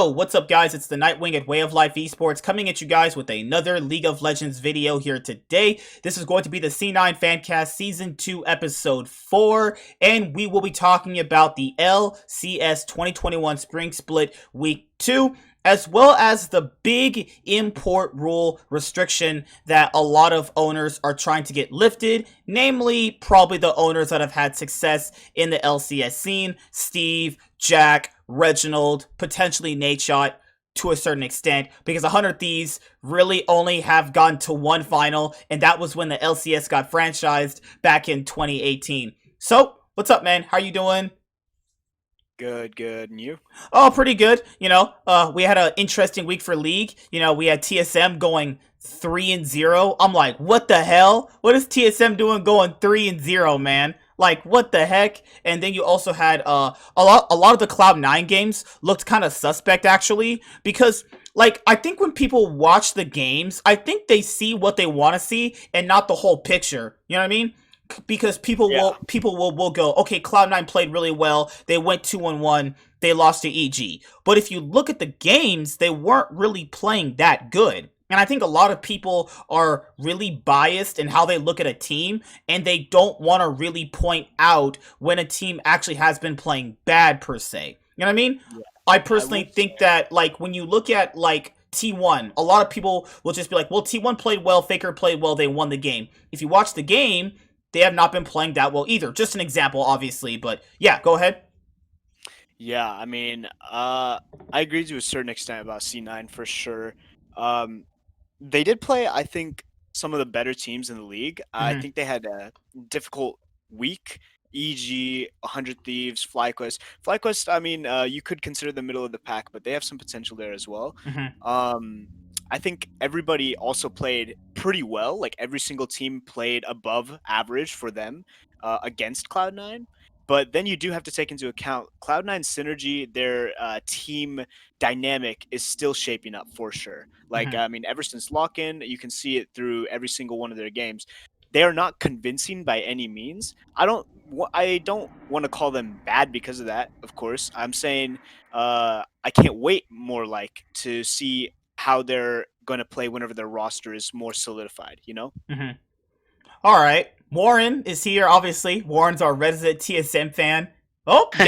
Oh, what's up, guys? It's the Nightwing at Way of Life Esports coming at you guys with another League of Legends video here today. This is going to be the C9FanCast Season 2 Episode 4, and we will be talking about the LCS 2021 Spring Split Week 2, as well as the big import rule restriction that a lot of owners are trying to get lifted, namely probably the owners that have had success in the LCS scene: Steve, Jack, Reginald, potentially Nadeshot to a certain extent, because 100 Thieves really only have gone to one final, and that was when the LCS got franchised back in 2018. So, what's up, man? How you doing? Good. And you? Oh, pretty good. We had an interesting week for League. We had TSM going 3-0. I'm like, what the hell? What is TSM doing going 3-0, man? Like, what the heck? And then you also had a lot of the Cloud9 games looked kind of suspect, actually, because like, I think when people watch the games, I think they see what they want to see and not the whole picture. You know what I mean? Because people will go, okay, Cloud9 played really well. They went 2-1. They lost to EG. But if you look at the games, they weren't really playing that good. And I think a lot of people are really biased in how they look at a team, and they don't want to really point out when a team actually has been playing bad, per se. You know what I mean? Yeah, I personally think that, like, when you look at, like, T1, a lot of people will just be like, well, T1 played well, Faker played well, they won the game. If you watch the game, they have not been playing that well either. Just an example, obviously, but yeah, go ahead. Yeah, I agree to a certain extent about C9 for sure. They did play, I think, some of the better teams in the league. I Mm-hmm. think they had a difficult week. E.g., 100 Thieves, FlyQuest. FlyQuest, you could consider the middle of the pack, but they have some potential there as well. Mm-hmm. I think everybody also played pretty well. Like, every single team played above average for them against Cloud9. But then you do have to take into account Cloud9's synergy, their team dynamic is still shaping up for sure. Like, Mm-hmm. ever since lock-in, you can see it through every single one of their games. They are not convincing by any means. I don't want to call them bad because of that, of course. I'm saying I can't wait more like to see how they're going to play whenever their roster is more solidified, you know? Mm-hmm. All right, Warren is here. Obviously, Warren's our resident TSM fan. Oh, you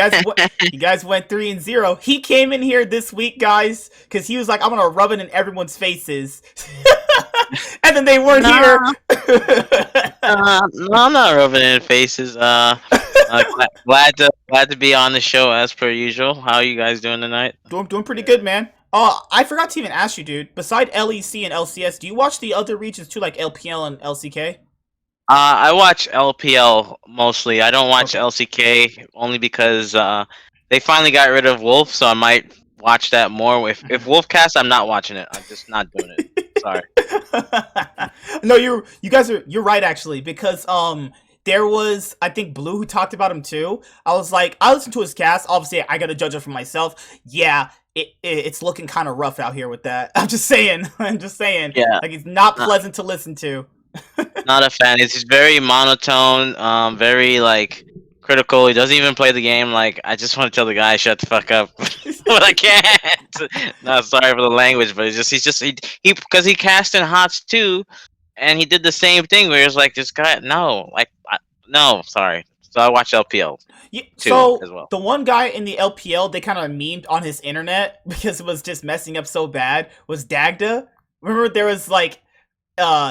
guys went 3-0. He came in here this week, guys, because he was like, "I'm gonna rub it in everyone's faces," and then they weren't here. No, no, I'm not rubbing it in faces. Glad to be on the show as per usual. How are you guys doing tonight? Doing pretty good, man. I forgot to even ask you, dude. Beside LEC and LCS, do you watch the other regions too, like LPL and LCK? I watch LPL mostly. I don't watch Okay. LCK only because they finally got rid of Wolf, so I might watch that more. If Wolf cast, I'm not watching it. I'm just not doing it. Sorry. No, you're right, actually, because there was, I think, Blue, who talked about him too. I was like, I listened to his cast. Obviously, I gotta judge it for myself. Yeah, it's looking kind of rough out here with that. I'm just saying. I'm just saying. Yeah, Like, it's not not, pleasant to listen to. not a fan. It's just very monotone. Very like critical. He doesn't even play the game. Like, I just want to tell the guy shut the fuck up, but I can't. No, sorry for the language, but he because he cast in HOTS too, and he did the same thing where it's like, this guy, no, like, no, sorry. So I watch LPL Yeah, too so as well. the one guy in the LPL they kind of memed on his internet because it was just messing up so bad was Dagda. Remember there was like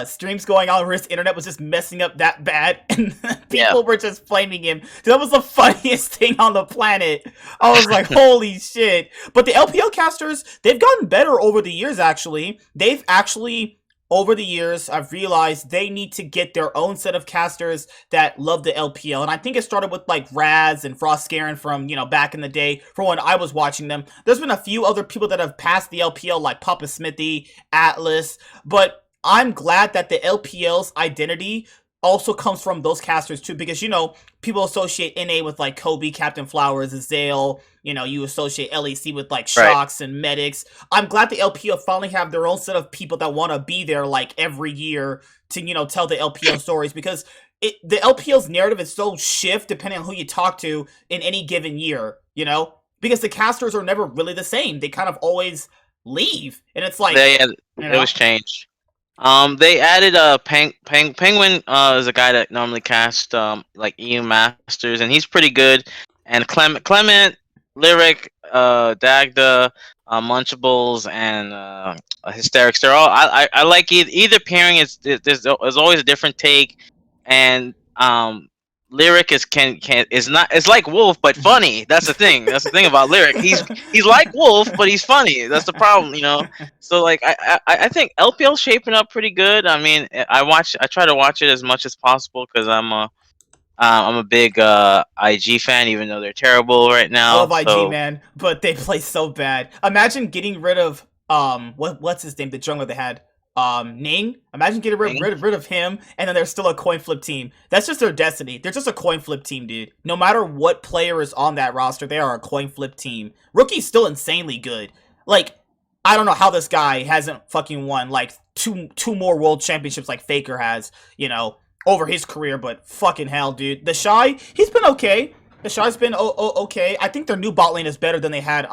streams going on where his internet was just messing up that bad and Yeah. people were just flaming him. That was the funniest thing on the planet. I was like, holy shit. But the LPL casters, they've gotten better over the years, actually. They've actually, over the years, I've realized they need to get their own set of casters that love the LPL. And I think it started with like Raz and Frostgaren from, back in the day, from when I was watching them. There's been a few other people that have passed the LPL, like Papa Smithy, Atlas, but I'm glad that the LPL's identity also comes from those casters too, because people associate NA with like Kobe, Captain Flowers, Azale. You associate LEC with like Right. Shocks and Medics. I'm glad the LPL finally have their own set of people that want to be there like every year to tell the LPL stories, because the LPL's narrative is so shift depending on who you talk to in any given year. because the casters are never really the same. They kind of always leave, and it's like, They you it know, was changed. They added Penguin. Is a guy that normally casts like EU Masters, and he's pretty good. And Clement, Lyric, Dagda, Munchables, and Hysterics. They're all I like either pairing. There's always a different take, and Lyric is not. It's like Wolf, but funny. That's the thing. That's the thing about Lyric. He's like Wolf, but he's funny. That's the problem, you know. So like I think LPL's shaping up pretty good. I mean, I try to watch it as much as possible because I'm a big IG fan, even though they're terrible right I now. love IG, So man, but they play so bad. Imagine getting rid of what's his name, the jungler they had, Ning. Imagine getting rid of him, and then there's still a coin flip team. That's just their destiny. They're just a coin flip team, dude. No matter what player is on that roster, they are a coin flip team. Rookie's still insanely good. Like, I don't know how this guy hasn't fucking won like two more world championships like Faker has, you know, over his career, but fucking hell, dude. The Shy, he's been okay. The Shy's been okay. I think their new bot lane is better than they had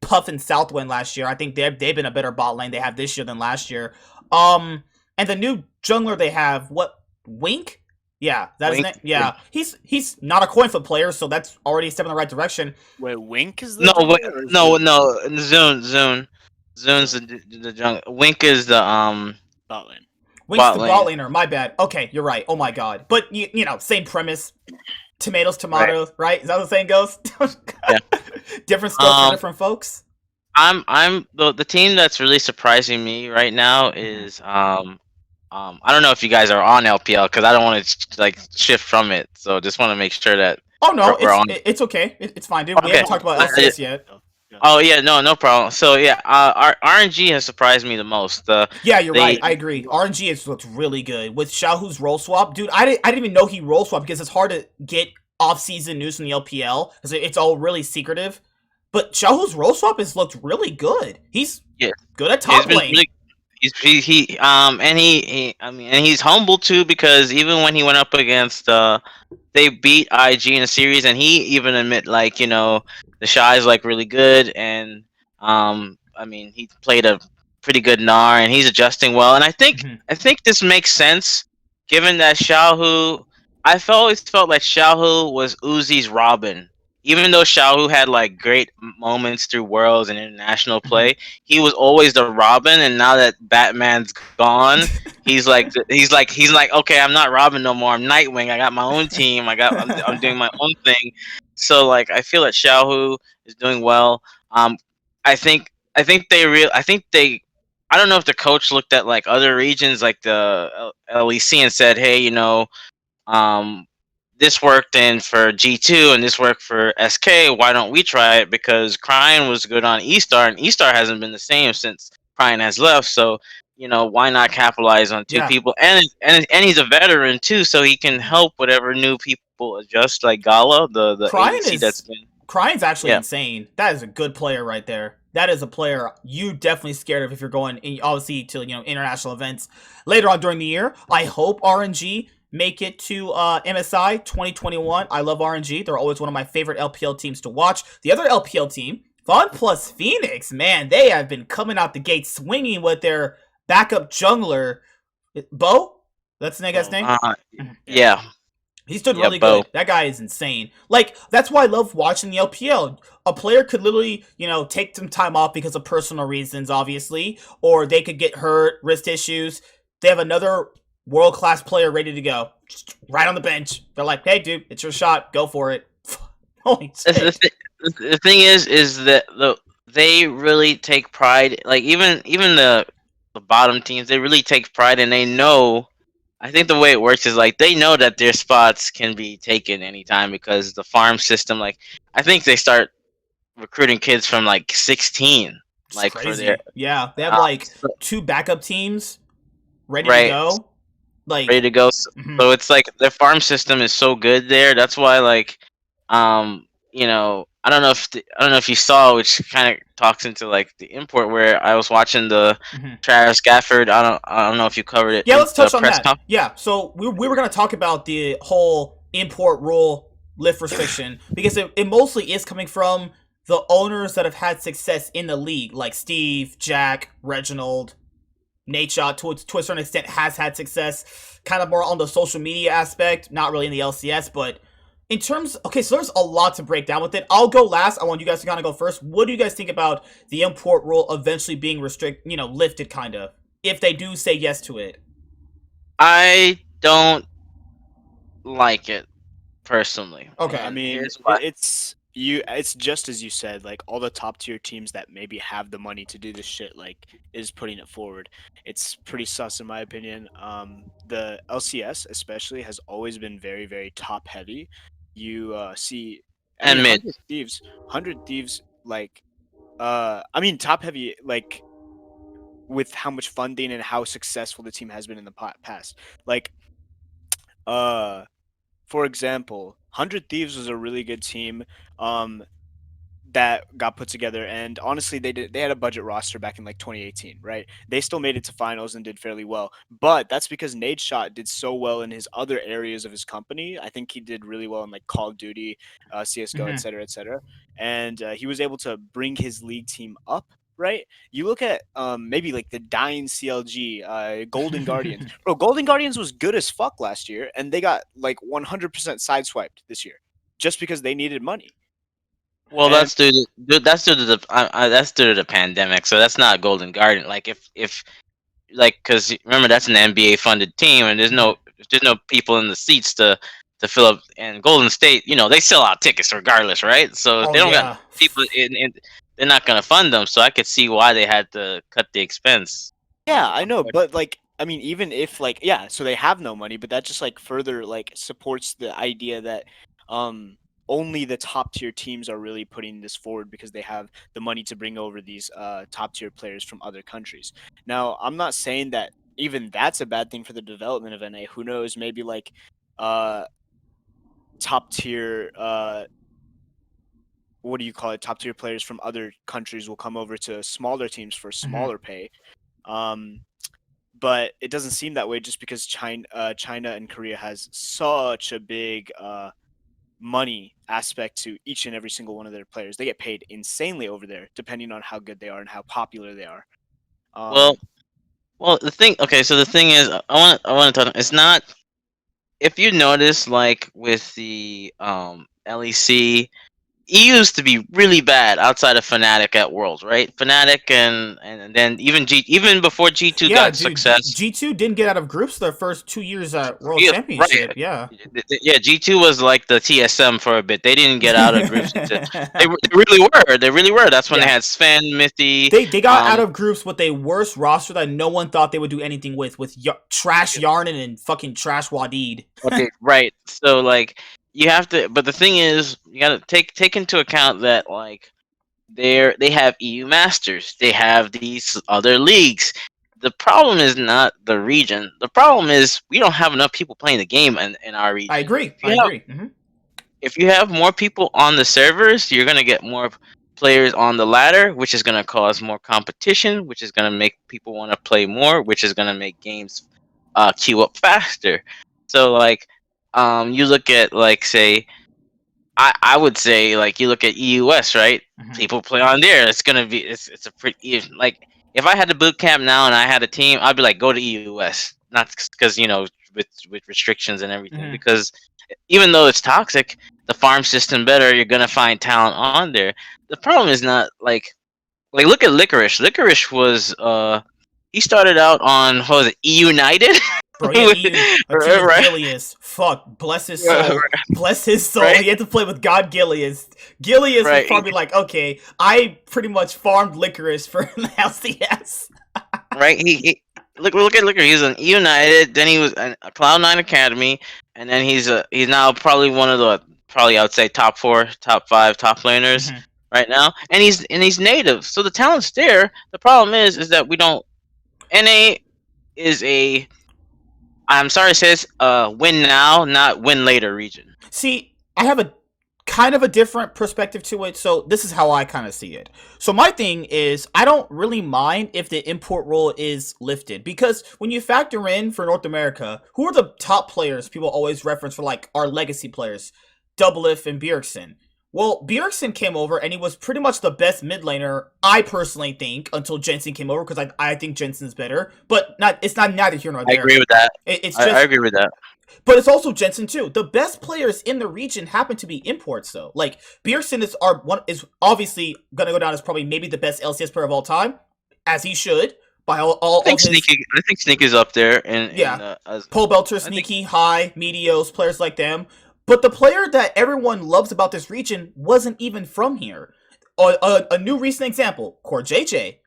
Puff and Southwind last year. I think they've been a better bot lane they have this year than last year. And the new jungler they have, what, Wink? Yeah, that's his name. Yeah, he's not a coin flip player, so that's already a step in the right direction. Wait, Wink is the no, jungler, wait, or is no, it no, Zune's the jungle. Wink is the bot lane? Wink's bot the lane. bot laner. My bad. Okay, you're right. Oh my god. But you know, same premise. Tomatoes, tomatoes, right? Is that what the saying goes? Yeah. Different skills for different folks. I'm the team that's really surprising me right now is I don't know if you guys are on LPL because I don't want to like shift from it. So just want to make sure that Oh no, we're on. it's okay. It's fine, dude. We Okay. haven't talked about LCS yet. Oh yeah, no problem. So yeah, RNG has surprised me the most. Yeah, you're right. I agree. RNG has looked really good with Xiaohu's role swap, dude. I didn't even know he role swapped because it's hard to get off-season news from the LPL because it's all really secretive. But Xiaohu's role swap has looked really good. He's good at top lane. Really, and he's humble too because even when he went up against they beat IG in a series and he even admit like, you know, the Shy is like really good and I mean he played a pretty good Gnar and he's adjusting well and I think this makes sense given that Xiaohu always felt like Xiaohu was Uzi's Robin. Even though Xiaohu had like great moments through Worlds and international play, he was always the Robin. And now that Batman's gone, he's like, okay, I'm not Robin no more. I'm Nightwing. I got my own team. I'm doing my own thing. So like, I feel that Xiaohu is doing well. I think they. I don't know if the coach looked at like other regions like the LEC and said, hey, you know, this worked in for G2 and this worked for SK. Why don't we try it? Because Cryan was good on E-Star, and E-Star hasn't been the same since Cryan has left. So, you know, why not capitalize on two people? And he's a veteran too, so he can help whatever new people adjust, like Gala, the ADC that's been. Cryan's actually insane. That is a good player right there. That is a player you definitely scared of if you're going, obviously, to, you know, international events later on during the year. I hope RNG make it to MSI 2021. I love RNG. They're always one of my favorite LPL teams to watch. The other LPL team, Vaughn plus Phoenix, man, they have been coming out the gate swinging with their backup jungler. Bo? That's the guy's name? Yeah. He's doing really good. That guy is insane. Like, that's why I love watching the LPL. A player could literally, you know, take some time off because of personal reasons, obviously, or they could get hurt, wrist issues. They have another world-class player ready to go. Just right on the bench. They're like, hey, dude, it's your shot. Go for it. Holy shit. The thing is that they really take pride. Like, even the bottom teams, they really take pride and they know. I think the way it works is like they know that their spots can be taken anytime because the farm system, like, I think they start recruiting kids from like 16. It's like crazy. For their, yeah, they have like 2 backup teams ready to go. Like, ready to go. So it's like their farm system is so good there. That's why, like, you know, I don't know if you saw, which kind of talks into like the import where I was watching the Travis Gafford. I don't know if you covered it. Yeah, let's touch on that. Yeah, so we were gonna talk about the whole import rule lift restriction because it mostly is coming from the owners that have had success in the league, like Steve, Jack, Reginald, Nate Shot, to a certain extent, has had success. Kind of more on the social media aspect, not really in the LCS, but in terms, okay, so there's a lot to break down with it. I'll go last. I want you guys to kind of go first. What do you guys think about the import rule eventually being lifted, kind of, if they do say yes to it? I don't like it personally. Okay. I And mean, here's why. it's just as you said, like all the top tier teams that maybe have the money to do this shit, like is putting it forward. It's pretty sus in my opinion. The LCS especially has always been very, very top heavy. You see, I mean, And mid. 100 Thieves, like, I mean, top heavy, like with how much funding and how successful the team has been in the past. Like, uh, for example, 100 Thieves was a really good team that got put together, and honestly, they had a budget roster back in like 2018, right? They still made it to finals and did fairly well, but that's because Nade Shot did so well in his other areas of his company. I think he did really well in like Call of Duty, CS:GO, Mhm. etc., etc., and he was able to bring his league team up. Right, you look at maybe like the dying CLG, Golden Guardians. Bro, Golden Guardians was good as fuck last year, and they got like 100% sideswiped this year, just because they needed money. Well, And that's due to the pandemic. So that's not Golden Guardian. Like if like because remember that's an NBA funded team, and there's no people in the seats to fill up. And Golden State, they sell out tickets regardless, right? So if Oh they don't got yeah. people they're not gonna fund them. So I could see why they had to cut the expense. yeah, I know, but like, I mean, even if like, yeah, so they have no money, but that just like further like supports the idea that um only the top tier teams are really putting this forward because they have the money to bring over these top tier players from other countries. Now, I'm not saying that even that's a bad thing for the development of NA. Who knows? Maybe like uh top tier what do you call it? Top tier players from other countries will come over to smaller teams for Mhm. smaller pay. Um but it doesn't seem that way just because China and Korea has such a big money aspect to each and every single one of their players. They get paid insanely over there, depending on how good they are and how popular they are. Well, Um, well, so the thing is, I want to talk. It's not if you notice, like with the LEC, he used to be really bad outside of Fnatic at Worlds, right? Fnatic and then even before G2 Yeah, got dude. success. G2 didn't get out of groups their first 2 years at World Yeah, right. Championship. Yeah. Yeah, G2 was like the TSM for a bit. They didn't get out of groups until they really were. They really were. That's when they Yeah. had Sven, Mithy. They got out of groups with a worse roster that no one thought they would do anything with Trash Yarnin and fucking Trash Wadid. Okay, right. So like you have to, but the thing is, you gotta take into account that like they have EU Masters. They have these other leagues. The problem is not the region. The problem is we don't have enough people playing the game in our I region. agree. I agree. Hmm. If you have more people on the servers, you're gonna get more players on the ladder, which is gonna cause more competition, which is gonna make people want to play more, which is gonna make games queue up faster. So like, you look at like say I would say like you look at EUS, right? Hmm. People play on there. It's a pretty like if I had a boot camp now and I had a team, I'd be like go to EUS, not because with restrictions and everything. Hmm. Because even though it's toxic, the farm system better. You're gonna find talent on there. The problem is not like look at Licorice. Licorice was he started out on what was it E United, Bro, yeah, a team with right? Gilius. Fuck, bless his soul. Bless his soul. Right, He had to play with God Gilius. Gilius was right. probably like, okay, I pretty much farmed Licorice for the LCS. Right? Look at He's an United. Then he was a Cloud9 Academy, and then he's now probably one of the probably I would say top four, top five, top laners Hmm. right now. And he's native, so the talent's there. The problem is that we don't. NA is a I'm sorry to say this, win now, not win later region. See, I have a kind of a different perspective to it, so this is how I kind of see it. So my thing is, I don't really mind if the import rule is lifted, because when you factor in for North America, who are the top players people always reference for like our legacy players, Doublelift and Bjergsen. Well, Bjergsen came over and he was pretty much the best mid laner, I personally think, until Jensen came over because I think Jensen's better. But it's not neither here nor I there. agree with that. It's I just agree with that. but it's also Jensen too. The best players in the region happen to be imports, though. Like Bjergsen is obviously gonna go down as probably maybe the best LCS player of all time, as he should by all of his. I think Sneaky's up there, Yeah, Pole Belter, Sneaky, High, Meteos, players like them. But the player that everyone loves about this region wasn't even from here. A new recent example, Core JJ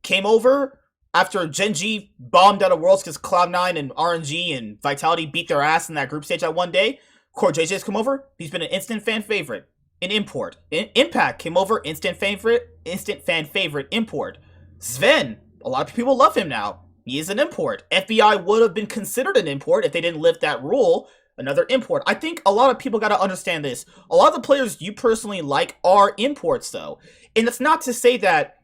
came over after Gen G bombed out of Worlds because Cloud9 and RNG and Vitality beat their ass in that group stage that one day. Core JJ's come over. He's been an instant fan favorite. An import. Impact came over. Instant fan favorite. Import. Sven. A lot of people love him now. He is an import. FBI would have been considered an import if they didn't lift that rule. Another import. I think a lot of people got to understand this. A lot of the players you personally like are imports, though. And it's not to say that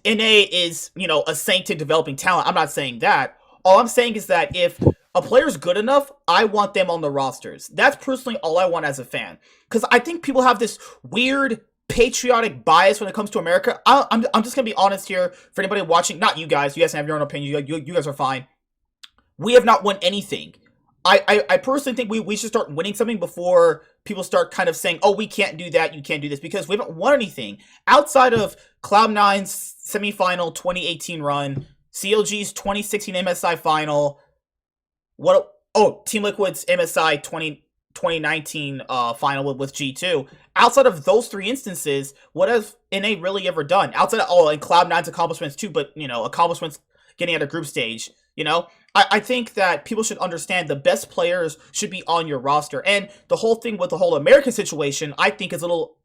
NA is, a saint to developing talent. I'm not saying that. All I'm saying is that if a player's good enough, I want them on the rosters. That's personally all I want as a fan. Because I think people have this weird patriotic bias when it comes to America. I'm just going to be honest here for anybody watching. Not you guys. You guys have your own opinion. You guys are fine. We have not won anything. I personally think we should start winning something before people start kind of saying, oh, we can't do that, you can't do this, because we haven't won anything. Outside of Cloud9's semifinal 2018 run, CLG's 2016 MSI final, Team Liquid's MSI 2019 final with G2. Outside of those three instances, what has NA really ever done? Outside of, and Cloud9's accomplishments too, but, accomplishments getting out of group stage, I think that people should understand the best players should be on your roster. And the whole thing with the whole American situation, I think is a little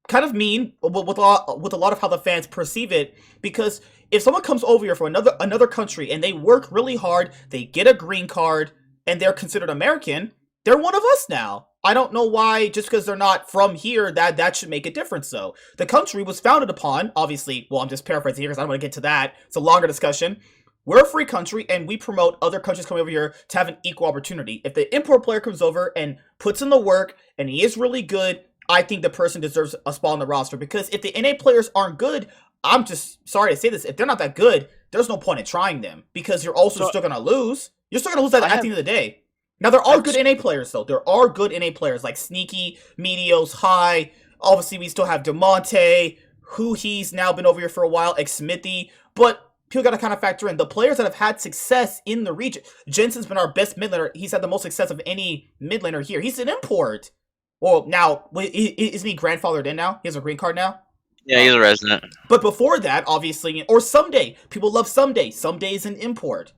kind of mean with a lot of how the fans perceive it. Because if someone comes over here from another country and they work really hard, they get a green card, and they're considered American, they're one of us now. I don't know why, just because they're not from here, that should make a difference, though. The country was founded upon, obviously, well, I'm just paraphrasing here because I don't want to get to that. It's a longer discussion. We're a free country, and we promote other countries coming over here to have an equal opportunity. If the import player comes over and puts in the work, and he is really good, I think the person deserves a spot on the roster. Because if the NA players aren't good, I'm just sorry to say this, if they're not that good, there's no point in trying them. Because you're also still going to lose. You're still going to lose at the end of the day. Now, there are good NA players, though. There are good NA players, like Sneaky, Meteos, High. Obviously, we still have DeMonte, who he's now been over here for a while, Smithy. But people got to kind of factor in the players that have had success in the region. Jensen's been our best mid laner. He's had the most success of any mid laner here. He's an import. Well, now, isn't he grandfathered in now? He has a green card now? Yeah, he's a resident. But before that, obviously, or Someday. People love Someday. Someday is an import,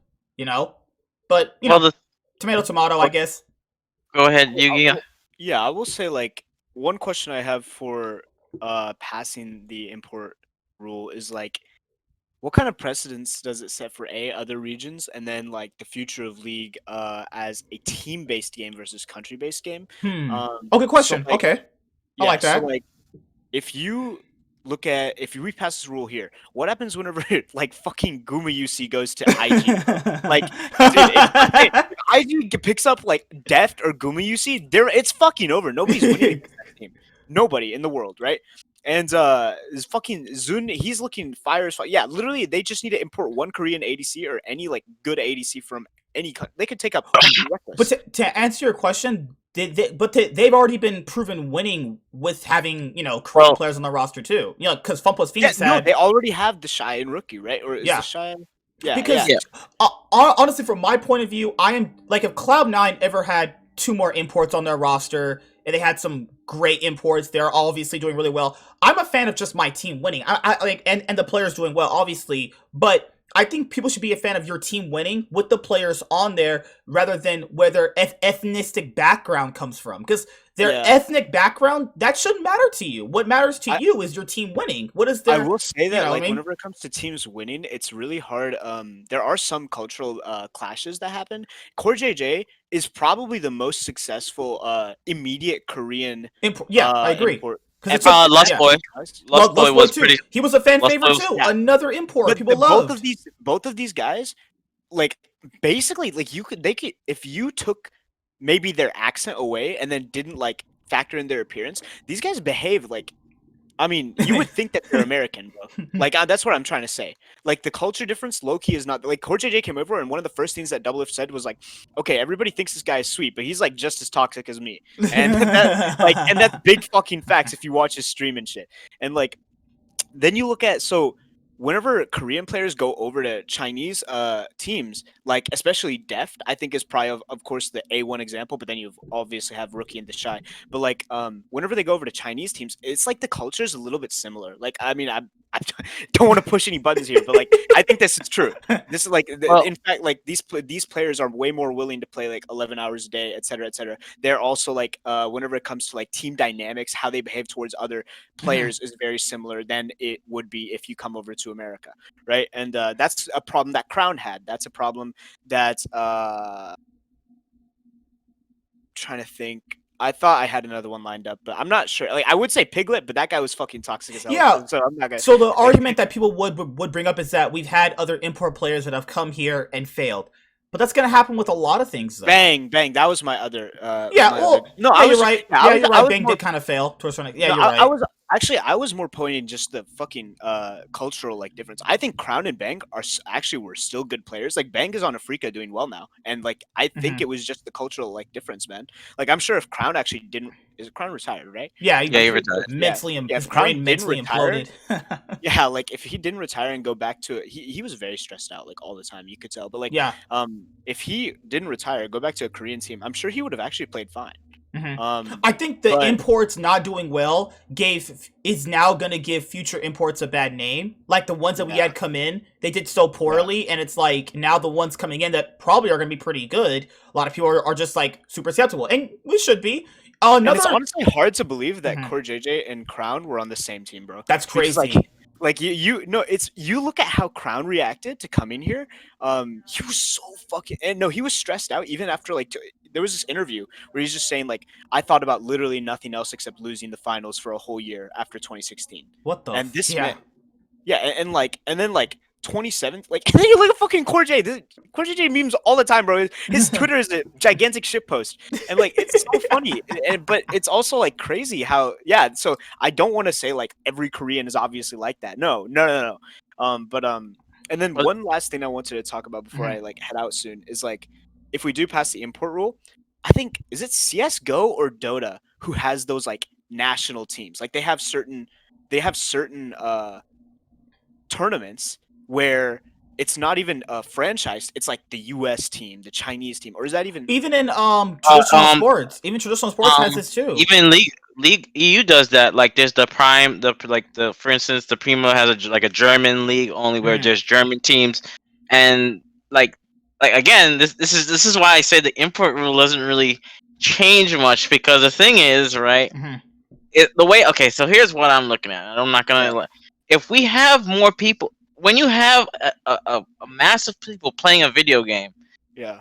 But, tomato, I guess. Go ahead, Yugi. Yeah, I will say, one question I have for passing the import rule is, what kind of precedence does it set for other regions, and then the future of League as a team-based game versus country-based game? Good question. So, okay, I like that. So, if we pass this rule here, what happens whenever fucking Guma UC goes to IG? If IG picks up Deft or Guma UC, it's fucking over. Nobody's winning against that team. Nobody in the world, right? And is fucking Zun, he's looking fire as fuck. Yeah, literally, they just need to import one Korean ADC or any good ADC from any country. They could take up. But to answer your question, they've already been proven winning with having Korean players on the roster too. Because FunPlus Phoenix they already have the Shy and Rookie, right? Or is the Shy? Yeah. Because honestly, from my point of view, I am if Cloud9 ever had 2 more imports on their roster, and they had some great imports, they're obviously doing really well. I'm a fan of just my team winning. I and the players doing well, obviously, but I think people should be a fan of your team winning with the players on there rather than where their ethnic background comes from. Because their ethnic background, that shouldn't matter to you. What matters to you is your team winning. What is their... I will say that whenever it comes to teams winning, it's really hard. There are some cultural clashes that happen. Core JJ is probably the most successful immediate Korean I agree. Import. Lost Boy. Lost Boy was too. pretty. He was a fan favorite too. Yeah. Another import but people love. Both of these guys, basically, they could if you took maybe their accent away and then didn't factor in their appearance, these guys behave like. I mean, you would think that they're American, bro. Like that's what I'm trying to say. Like the culture difference, low key is not like Core JJ came over, and one of the first things that Double Lift said was like, "Okay, everybody thinks this guy is sweet, but he's like just as toxic as me." And and that's big fucking facts if you watch his stream and shit. And like then you look at whenever Korean players go over to Chinese teams, like especially Deft, I think is probably of course the A1 example, but then you obviously have Rookie and the Shy. But like whenever they go over to Chinese teams, it's like the culture is a little bit similar. Like I mean, I don't want to push any buttons here, but like I think this is true. This is like Well- in fact like these players are way more willing to play like 11 hours a day, et cetera, et cetera. They're also like whenever it comes to like team dynamics, how they behave towards other players is very similar than it would be if you come over to America, right? And that's a problem that Crown had. That's a problem that trying to think. I thought I had another one lined up, but I'm not sure. Like I would say Piglet, but that guy was fucking toxic as hell. Yeah. So I'm not gonna. So the argument that people would bring up is that we've had other import players that have come here and failed. But that's gonna happen with a lot of things, though. Bang, bang. That was my other. Yeah, my well, other, no, yeah, I was you're right. Yeah, Yeah, you're right. was Bang more, did kind of fail to a certain. Yeah, no, you're right. I was more pointing just the fucking cultural like difference. I think Crown and Bang were still good players. Like Bang is on Africa doing well now, and like I think it was just the cultural like difference, man. Like I'm sure if Crown actually didn't, is Crown retired, right? Yeah, he retired. Mentally, Yeah, his if Crown brain didn't mentally retire, imploded. Yeah, like if he didn't retire and go back to it, he was very stressed out like all the time. You could tell, but like Yeah. if he didn't retire, go back to a Korean team, I'm sure he would have actually played fine. I think the but- imports not doing well is now going to give future imports a bad name. Like the ones that we Yeah. had come in, they did so poorly, and it's like now the ones coming in that probably are going to be pretty good. A lot of people are just like super skeptical, and we should be. And it's honestly hard to believe that Mhm. Core JJ and Crown were on the same team, bro. That's Because, crazy. like you no, it's you look at how Crown reacted to coming here. He was so fucking and no, he was stressed out even after like there was this interview where he's just saying like I thought about literally nothing else except losing the finals for a whole year after 2016. What the? And this yeah. man, yeah, and then like 27th, like and then you look at fucking Core J. Core JJ memes all the time, bro. His Twitter is a gigantic shit post, and like it's so funny, but it's also like crazy how So I don't want to say like every Korean is obviously like that. No. And then one last thing I wanted to talk about before I like head out soon is like if we do pass the import rule, I think is it CS:GO or Dota who has those like national teams? Like they have certain tournaments where it's not even a franchise, it's like the US team, the Chinese team, or is that even Even in traditional sports, has this too. Even league EU does that. Like there's the Prime, the for instance, the Primo has a German league only where there's German teams, and like again, this is why I say the import rule doesn't really change much because the thing is, right? So here's what I'm looking at. I'm not gonna. If we have more people, when you have a massive people playing a video game,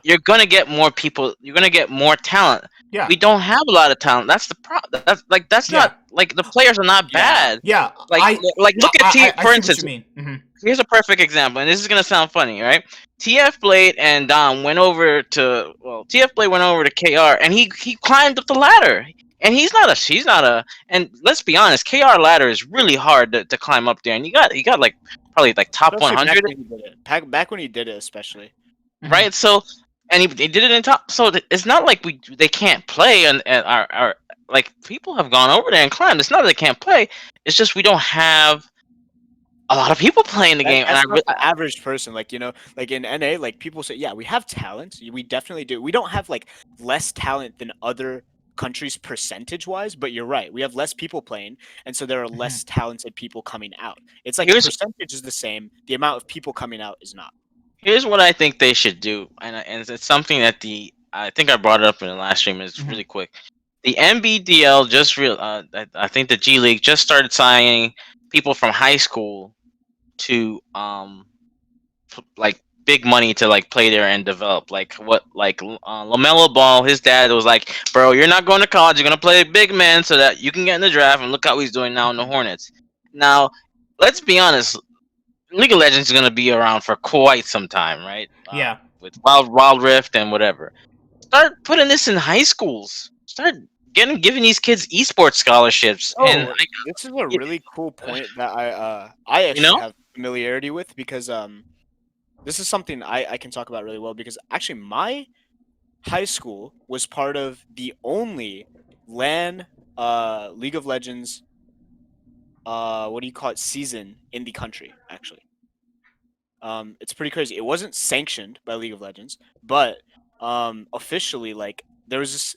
you're gonna get more people. You're gonna get more talent. Yeah. We don't have a lot of talent. That's the problem. That's not like the players are not bad. Yeah. Look at I for see instance. what you mean. Here's a perfect example, and this is gonna sound funny, right? TF Blade and Dom went over to TF Blade went over to KR, and he climbed up the ladder. And he's not a and let's be honest, KR ladder is really hard to climb up there, and you got like probably like top 100 back when he did it especially, right? So and he did it in top. So it's not like they can't play, and our like people have gone over there and climbed. It's not that they can't play. It's just we don't have a lot of people playing the game, and the average person, like like in NA, like people say, yeah, we have talent, we definitely do. We don't have like less talent than other countries percentage wise, but you're right, we have less people playing, and so there are less talented people coming out. It's like the percentage is the same, the amount of people coming out is not. Here's what I think they should do, and it's something that I think I brought it up in the last stream. It's really quick. The NBDL just I think the G League just started signing people from high school to like big money to like play there and develop. Like LaMelo Ball, his dad was like, bro, you're not going to college, you're gonna play big man so that you can get in the draft, and look how he's doing now in the Hornets. Now let's be honest, League of Legends is gonna be around for quite some time, right? With Wild Rift and whatever. Start putting this in high schools. Start giving these kids esports scholarships, and Oh, this is a y- really cool point that I you actually know, have familiarity with because this is something I can talk about really well because actually my high school was part of the only LAN League of Legends what do you call it season in the country actually. It's pretty crazy. It wasn't sanctioned by League of Legends, but officially, like there was this.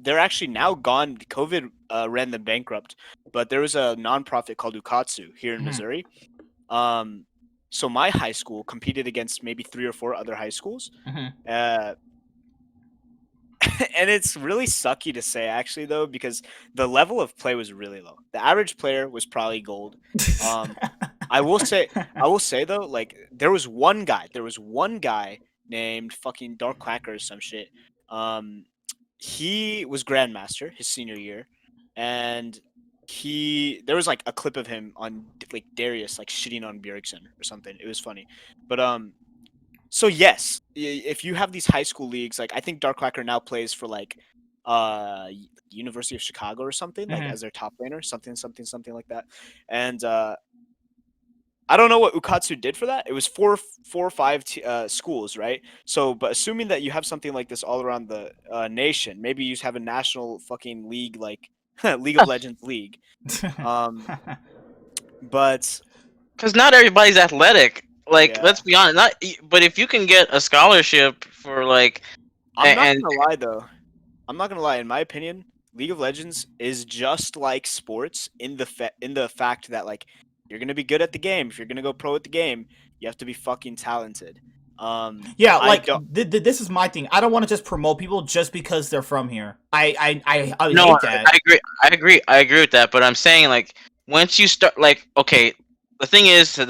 They're actually now gone. COVID ran them bankrupt, but there was a nonprofit called Ukatsu here in Mhm. Missouri. Um, so my high school competed against maybe 3 or 4 other high schools. Mhm. Uh, and it's really sucky to say actually though because the level of play was really low. The average player was probably gold. Um, I will say I will say though, like there was one guy named fucking Dark Quacker or some shit. He was Grandmaster his senior year, and there was like a clip of him on like Darius like shitting on Bjergsen or something. It was funny, but so yes, if you have these high school leagues, like I think Dark Quacker now plays for like University of Chicago or something like Mhm. as their top laner, something like that, and I don't know what Ukatsu did for that. It was four or five schools, right? So, but assuming that you have something like this all around the nation, maybe you have a national fucking league like League of Legends league. Um, but because not everybody's athletic. Like, yeah, let's be honest. But if you can get a scholarship for like, I'm not and gonna lie though. I'm not gonna lie. In my opinion, League of Legends is just like sports in the fact that like you're gonna be good at the game. If you're gonna go pro at the game, you have to be fucking talented. Yeah, I like don't. this is my thing. I don't want to just promote people just because they're from here. I no, hate that. I agree. I agree with that. But I'm saying like once you start, like, okay, the thing is that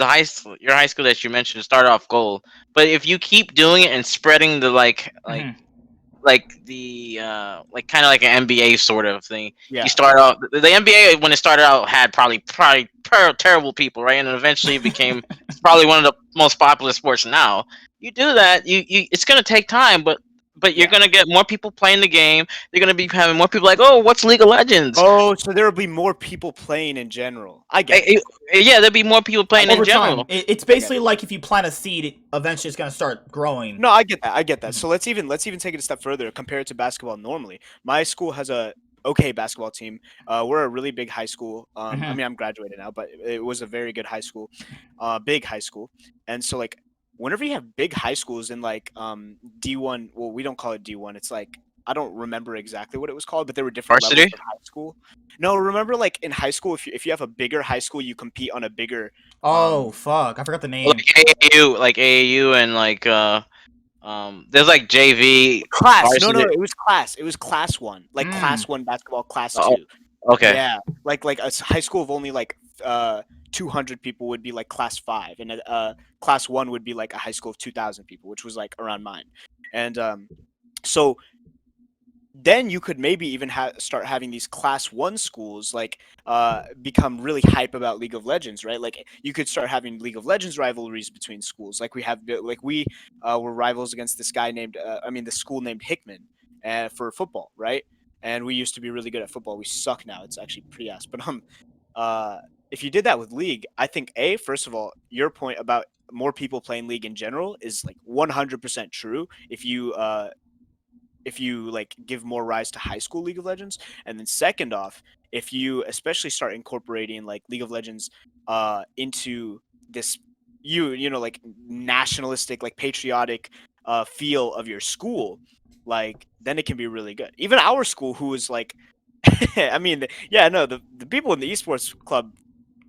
your high school that you mentioned started off gold, but if you keep doing it and spreading the Mhm. like the like kind of like an NBA sort of thing. You Yeah. start out the NBA when it started out had probably terrible people, right? And eventually it became probably one of the most popular sports now. You do that, you it's gonna take time, but you're Yeah. gonna get more people playing the game. You're gonna be having more people like, oh, what's League of Legends? Oh, so there will be more people playing in general. I Eh, get that. yeah, there'll be more people I playing get in Over that. time, general. it's I get basically it. like if you plant a seed, eventually it's gonna start growing. No, I get that. I get that. Mhm. So let's even take it a step further. Compare it to basketball. Normally, my school has a okay basketball team. We're a really big high school. I Mhm. mean, I'm graduated now, but it was a very good high school, big high school. And so like, whenever you have big high schools in like D1, well, we don't call it D1. It's like I don't remember exactly what it was called, but there were different levels Varsity, of high school. No, remember like in high school, if you have a bigger high school, you compete on a bigger Oh um fuck, I forgot the or name. like AAU, and like there's like JV class. No, varsity. no, it was class. It was class one, like Mm. class one basketball, class Oh, two. okay. Yeah, like a high school of only like 200 people would be like class five, and class one would be like a high school of 2,000 people, which was like around mine. And so then you could maybe even start having these class one schools like become really hype about League of Legends, right? Like you could start having League of Legends rivalries between schools, like we were rivals against this guy named the school named Hickman for football, right? And we used to be really good at football. We suck now. It's actually pretty ass. But uh, if you did that with League, I think first of all, your point about more people playing League in general is like 100% true. If you like give more rise to high school League of Legends, and then second off, if you especially start incorporating like League of Legends into this like nationalistic, like patriotic feel of your school, like then it can be really good. Even our school, who was like I mean, yeah, no, the people in the esports club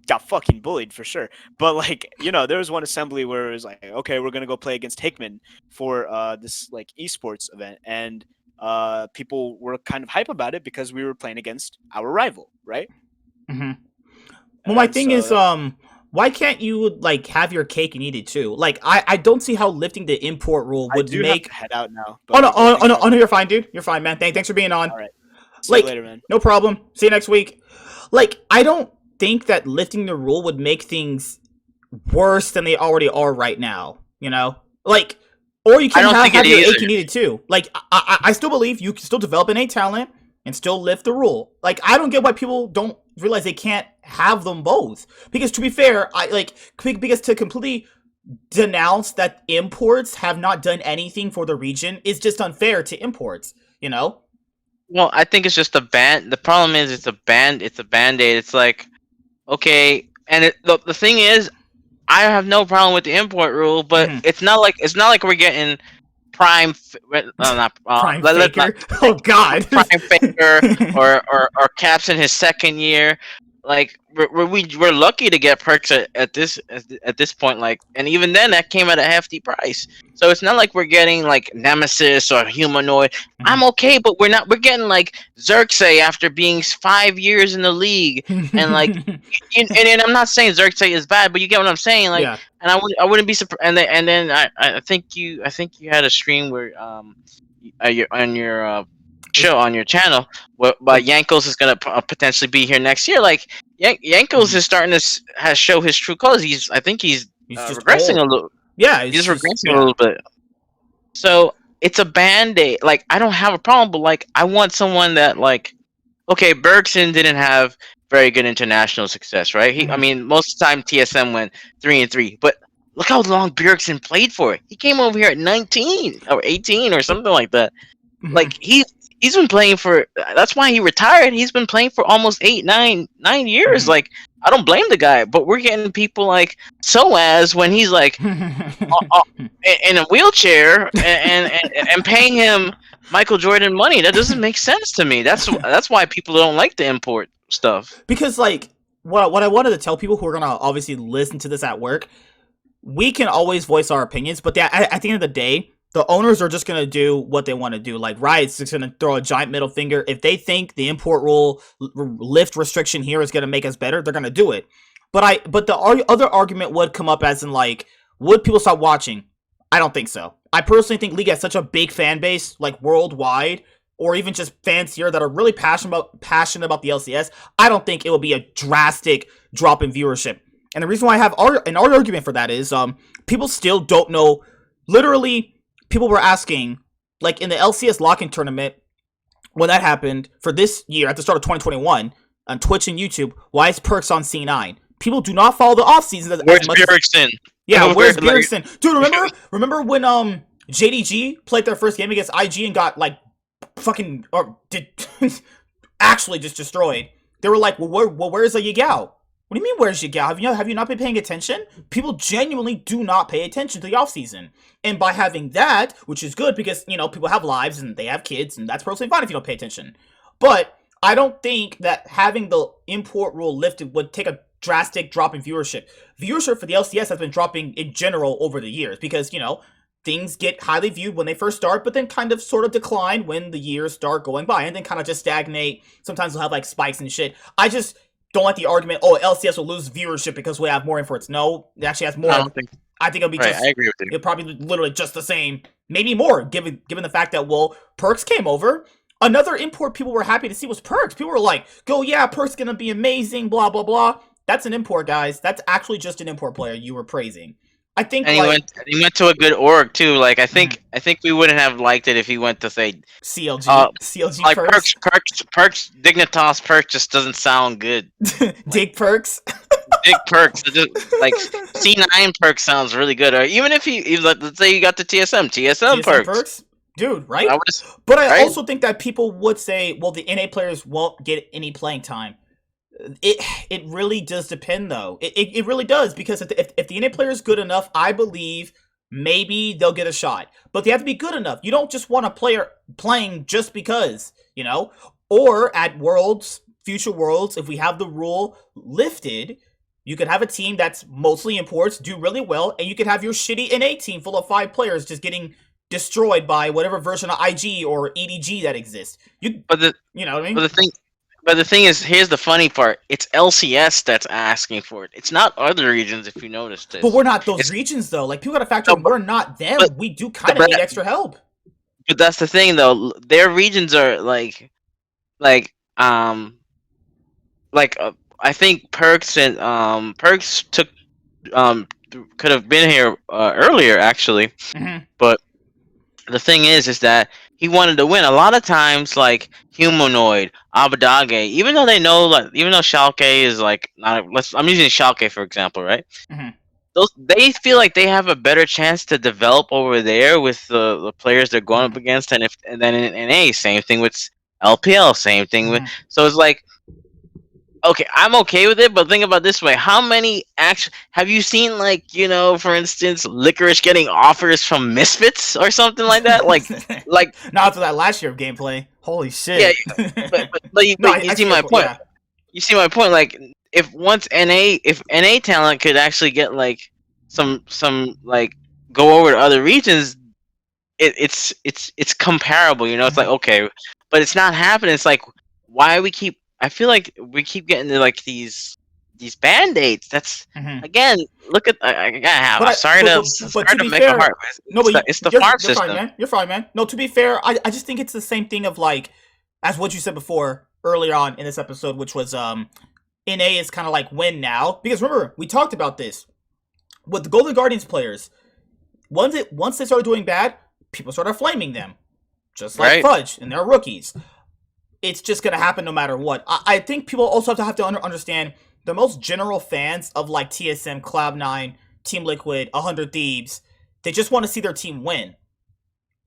got fucking bullied for sure. But like, there was one assembly where it was like, okay, we're gonna go play against Hickman for this like esports event, and people were kind of hype about it because we were playing against our rival, right? Hmm. Well, my And thing so is, why can't you like have your cake and eat it too? Like, I don't see how lifting the import rule I would do have make. to head out now, Oh but no, okay, thanks for oh having no, me. you're fine, dude. You're fine, man. Thanks for being on. All right, see you Like, later, man. no problem. See you next week. Like, I don't think that lifting the rule would make things worse than they already are right now. You know, like, or you I can don't think it have your either. cake and eat it too. Like, I still believe you can still develop innate talent. and still lift the rule. Like, I don't get why people don't realize they can't have them both. Because to be fair, because to completely denounce that imports have not done anything for the region is just unfair to imports, you know? Well, I think it's just a band. The problem is it's a band. It's a band-aid. It's like, okay, and the thing is, I have no problem with the import rule, but Mhm. it's not like we're getting prime, not Prime let's not faker. Oh god. prime faker or Caps in his second year. Like we're lucky to get perks at this point. Like, and even then that came at a hefty price. So it's not like we're getting like Nemesis or Humanoid. I'm okay, but we're not. We're getting like Xerxes after being 5 years in the league, and like, and I'm not saying Xerxes is bad, but you get what I'm saying. Like, Yeah. and I wouldn't be surprised. And then I think you had a stream where on your show on your channel, but Yankos is gonna potentially be here next year. Like Yankos is starting to has show his true colors. I think he's He's just regressing old. a little. Yeah, He's just regressing a yeah. little bit. So it's a band-aid. Like, I don't have a problem, but like I want someone that, like, okay, Bergson didn't have very good international success, right? I Mhm. mean, most of the time TSM went 3-3, but look how long Bjergsen played for. He came over here at 19 or 18 or something like that. Mhm. Like he's been playing for. That's why he retired. He's been playing for almost 8, 9 years. Mhm. Like, I don't blame the guy, but we're getting people like Soaz when he's like in a wheelchair and paying him Michael Jordan money. That doesn't make sense to me. That's why people don't like to import stuff. Because like what I wanted to tell people who are gonna obviously listen to this at work, we can always voice our opinions, but at the end of the day, the owners are just gonna do what they want to do. Like Riot's just gonna throw a giant middle finger. If they think the import rule lift restriction here is gonna make us better, they're gonna do it. But the other argument would come up as in like, would people stop watching? I don't think so. I personally think League has such a big fan base, like worldwide, or even just fans here that are really passionate about the LCS. I don't think it will be a drastic drop in viewership. And the reason why I have an argument for that is people still don't know. Literally, people were asking, like in the LCS lock-in tournament, when that happened for this year at the start of 2021 on Twitch and YouTube, why is Perks on C9? People do not follow the off season as Where's much. Bjergsen? Yeah, where's Bjergsen? Dude, remember when JDG played their first game against IG and got like fucking or did actually just destroyed? They were like, where's the Yagao? What do you mean, where's Yagao? Have you not been paying attention? People genuinely do not pay attention to the offseason. And by having that, which is good because, people have lives and they have kids, and that's personally fine if you don't pay attention. But I don't think that having the import rule lifted would take a drastic drop in viewership. Viewership for the LCS has been dropping in general over the years because, things get highly viewed when they first start, but then kind of sort of decline when the years start going by and then kind of just stagnate. Sometimes they'll have like spikes and shit. I just don't like the argument, LCS will lose viewership because we have more imports. No, it actually has more. I don't think. I think it'll be Right, just. I agree with you. It'll probably literally just the same, maybe more, given the fact that Perks came over. Another import people were happy to see was Perks. People were like, "Go, yeah, Perks gonna be amazing." Blah blah blah. That's an import, guys. That's actually just an import player you were praising. I think And he went to a good org too. Like, I think we wouldn't have liked it if he went to, say, CLG like Perks, Perks Dignitas Perks just doesn't sound good. Dig Perks. Big Perks, like C9 Perks sounds really good. Or even if let's say you got the TSM Perks. Dude, right? But I also think that people would say, well, the NA players won't get any playing time. It really does depend, though. It really does, because if the NA player is good enough, I believe maybe they'll get a shot. But they have to be good enough. You don't just want a player playing just because, Or at Worlds, future Worlds, if we have the rule lifted, you could have a team that's mostly imports, do really well, and you could have your shitty NA team full of 5 players just getting destroyed by whatever version of IG or EDG that exists. You know what I mean? But the thing is, here's the funny part. It's LCS that's asking for it. It's not other regions, if you noticed this. But we're not those regions, though. Like, people gotta factor in, we're not them. We do kind of need extra help. But that's the thing, though. Their regions are I think Perks and Perks took could have been here earlier, actually. Mm-hmm. But the thing is that he wanted to win. A lot of times, like Humanoid, Abadage, even though they know, like, even though Schalke is like not. I'm using Schalke for example, right? Mhm. Those they feel like they have a better chance to develop over there with the players they're going up Mhm. against, and then in NA, same thing with LPL, same thing with. Mhm. So it's like, okay, I'm okay with it, but think about it this way: how many action have you seen? Like, for instance, Licorice getting offers from Misfits or something like that. Like Not after that last year of gameplay. Holy yeah, shit. No, but you I see see your my point. point. Yeah. You see my point. Like, if NA talent could actually get like some like go over to other regions, it's comparable. It's like, Mhm. okay, but it's not happening. It's like, why we keep. I feel like we keep getting to like these band-aids. That's Mhm. again. Look at I gotta have. But I'm I sorry but to to be make a fair, heart. no, but It's the farm you're fine, system. man. You're fine, man. No, to be fair, I just think it's the same thing of like as what you said before earlier on in this episode, which was NA is kind of like win now because remember we talked about this with the Golden Guardians players. Once they started doing bad, people started flaming them, just like Right. Fudge and their rookies. It's just gonna happen no matter what. I think people also have to understand the most general fans of like TSM, Cloud9, Team Liquid, 100 Thieves. They just want to see their team win.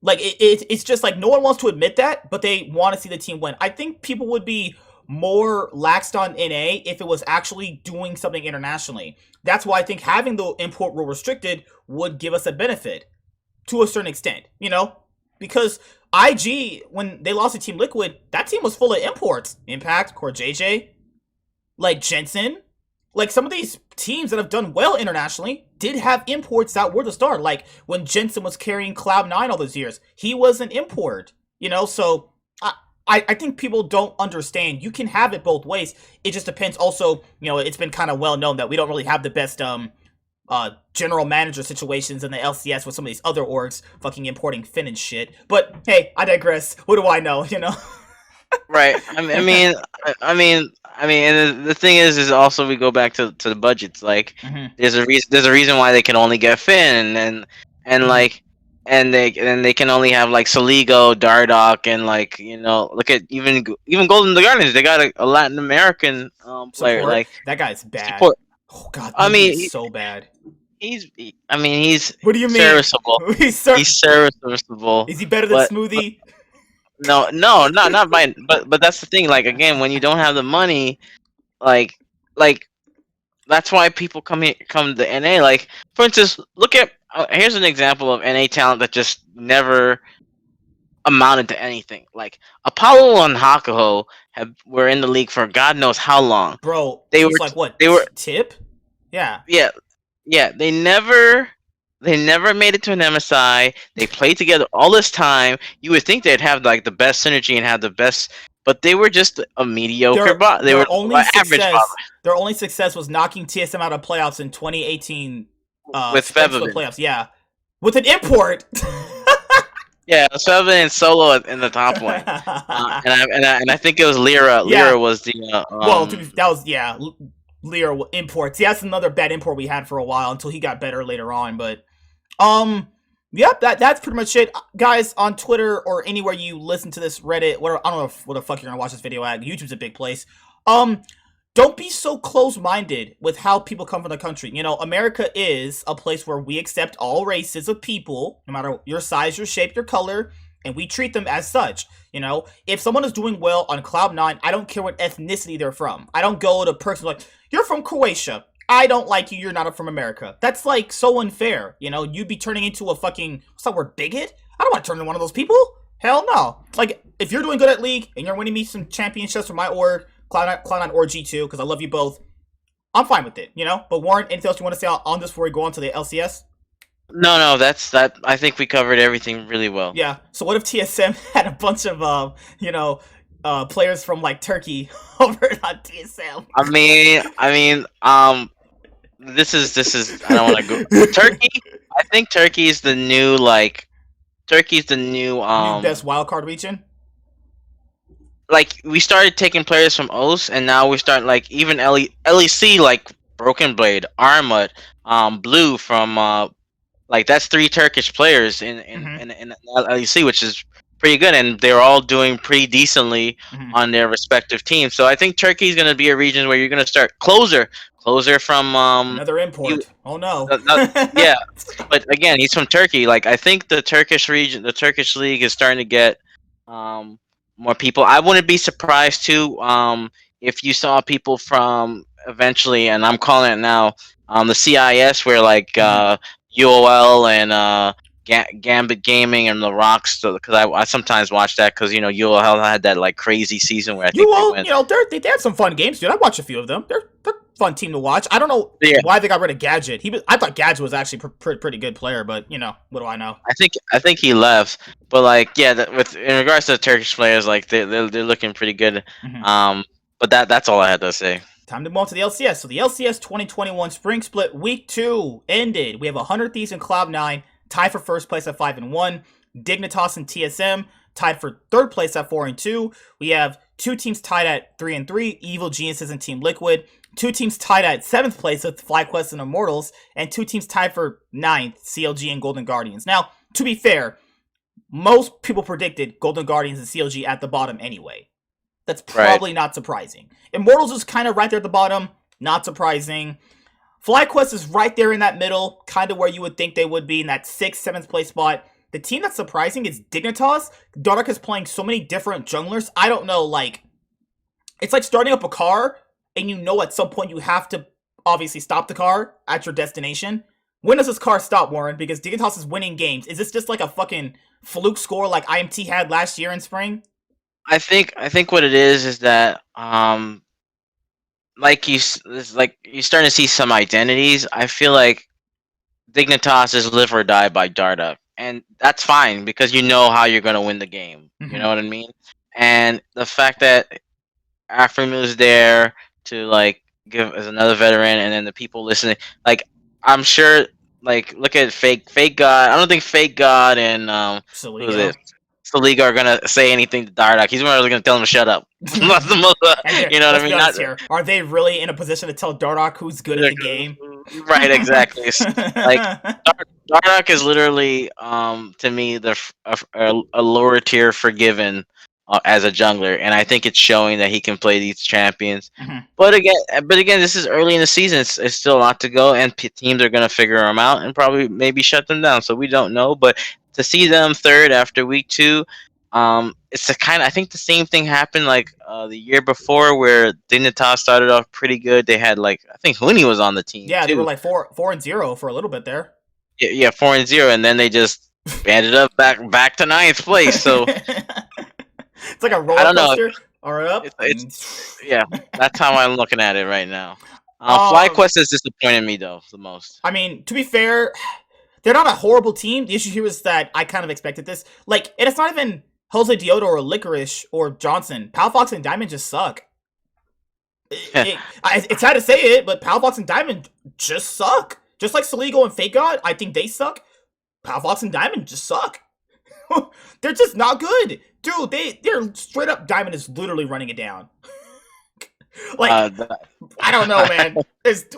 Like it's just like no one wants to admit that, but they want to see the team win. I think people would be more laxed on NA if it was actually doing something internationally. That's why I think having the import rule restricted would give us a benefit to a certain extent, because IG when they lost to Team Liquid, that team was full of imports. Impact, Core JJ, like Jensen, like some of these teams that have done well internationally did have imports that were the star. Like when Jensen was carrying Cloud9 all those years, he was an import. So I think people don't understand. You can have it both ways. It just depends. Also, it's been kind of well known that we don't really have the best general manager situations in the LCS with some of these other orgs fucking importing Finn and shit. But hey, I digress. What do I know? Right. And the thing is also we go back to the budgets. Like, Mhm. there's a reason why they can only get Finn and Mhm. like and they can only have like Soligo, Dardoch, and like look at even Golden Guardians. They got a Latin American player Support. like That guy's bad. support. Oh god, I Mugi mean, is so bad. he's What do you mean? serviceable. He's He's serviceable, Is he better than but Smoothie? no, not by. But that's the thing. Like, again, when you don't have the money, like like that's why people come to NA. Like, for instance, look at here's an example of NA talent that just never amounted to anything. Like, Apollo and Hakuho were in the league for God knows how long. Bro, They since were like what? they were Tip? Yeah. yeah yeah they never made it to an MSI. They played together all this time. You would think they'd have like the best synergy and have the best, but they were just a mediocre Their bot. They were their only average bot success was knocking TSM out of playoffs in 2018 with French Split Fevavin. playoffs. Yeah. With an import. Yeah, Fevavin and Solo in the top lane. And I think it was Lyra. Yeah. Lyra was the Well, that was Lear imports. Yeah, that's another bad import we had for a while until he got better later on. But yep, that's pretty much it, guys. On Twitter or anywhere you listen to this, Reddit, I don't know what the fuck you're gonna watch this video at. YouTube's a big place. Don't be so close-minded with how people come from the country. America is a place where we accept all races of people, no matter your size, your shape, your color, and we treat them as such. If someone is doing well on Cloud9, I don't care what ethnicity they're from. I don't go to a person like, you're from Croatia. I don't like you. You're not from America. That's like so unfair. You'd be turning into a fucking, what's that word, bigot? I don't want to turn into one of those people. Hell no. Like, if you're doing good at League and you're winning me some championships for my org, Cloud9 or G2, because I love you both, I'm fine with it, But Warren, anything else you want to say on this before we go on to the LCS? no, that's that. I think we covered everything really well. Yeah. So what if TSM had a bunch of players from like Turkey over on TSM? This is. I don't want to go Turkey. I think Turkey's the new New best wildcard region. like, we started taking players from OS, and now we're starting like even LEC, like Broken Blade, Armut, Blue from like that's 3 Turkish players in Mhm. in LEC, which is pretty good, and they're all doing pretty decently Mhm. on their respective teams. So I think Turkey is going to be a region where you're going to start closer from Another you. import. Oh no. Yeah, but again, he's from Turkey. Like I think the Turkish region, the Turkish league is starting to get um, more people. I wouldn't be surprised too if you saw people from eventually, and I'm calling it now, the CIS, where like Mhm. UOL and Gambit Gaming and the Rocks. Because I sometimes watch that because UOL had that like crazy season where I You think they will, went. they have some fun games, dude. I watch a few of them. They're a fun team to watch. I don't know Yeah, why they got rid of Gadget. I thought Gadget was actually pretty good player, but what do I know? I think he left, but like yeah, with in regards to the Turkish players, like they're looking pretty good. Mhm. Um, but that's all I had to say. Time to move on to the LCS. So the LCS 2021 Spring Split Week 2 ended. We have 100 Thieves and Cloud9 tied for first place at 5-1. Dignitas and TSM tied for third place at 4-2. We have two teams tied at 3-3. Evil Geniuses and Team Liquid. Two teams tied at 7th place with FlyQuest and Immortals. And two teams tied for 9th, CLG and Golden Guardians. Now, to be fair, most people predicted Golden Guardians and CLG at the bottom anyway. That's Right. probably not surprising. Immortals is kind of right there at the bottom. Not surprising. FlyQuest is right there in that middle, kind of where you would think they would be in that 6th, 7th place spot. The team that's surprising is Dignitas. Dark is playing so many different junglers. I don't know, like, it's like starting up a car, and you know at some point you have to obviously stop the car at your destination. When does this car stop, Warren? Because Dignitas is winning games. Is this just like a fucking fluke score like IMT had last year in spring? I think what it is that like it's like you're starting to see some identities. I feel like Dignitas is live or die by Darda, and that's fine because you know how you're gonna win the game. You Mm-hmm. know what I mean? And the fact that Afremu is there to like give as another veteran, and then the people listening, like I'm sure, like look at Fake God. I don't think Fake God and who is Saligo. it? Saliga are gonna say anything to Dardak. He's really gonna tell him to shut up. That's the most, you know what I Let's be mean? Not honest here. Are they really in a position to tell Dardoch who's good at the game? right, exactly. Like Dardak is literally, to me, a lower tier forgiven as a jungler, and I think it's showing that he can play these champions. Mhm. But again, this is early in the season. It's still a lot to go, and teams are gonna figure them out and probably maybe shut them down. So we don't know, but to see them third after week 2, it's the kind. I think the same thing happened like the year before where Dignitas started off pretty good. They had like I think Huni was on the team Yeah, they were too. like 4-0 for a little bit there. Yeah, 4-0, and then they just ended up back to ninth place. So It's like a I roller don't know. coaster. Or up. Yeah, that's how I'm looking at it right now. Um, FlyQuest has disappointed me though the most. I mean, to be fair, they're not a horrible team. The issue here is that I kind of expected this. Like, and it's not even Jose Diodo or Licorice or Johnson. Palfox and Diamond just suck. It's sad to say it, but Palfox and Diamond just suck. Just like Saligo and Fake God, I think they suck. Palfox and Diamond just suck. They're just not good. Dude, they're straight up Diamond is literally running it down. Like, Uh, I don't know, man.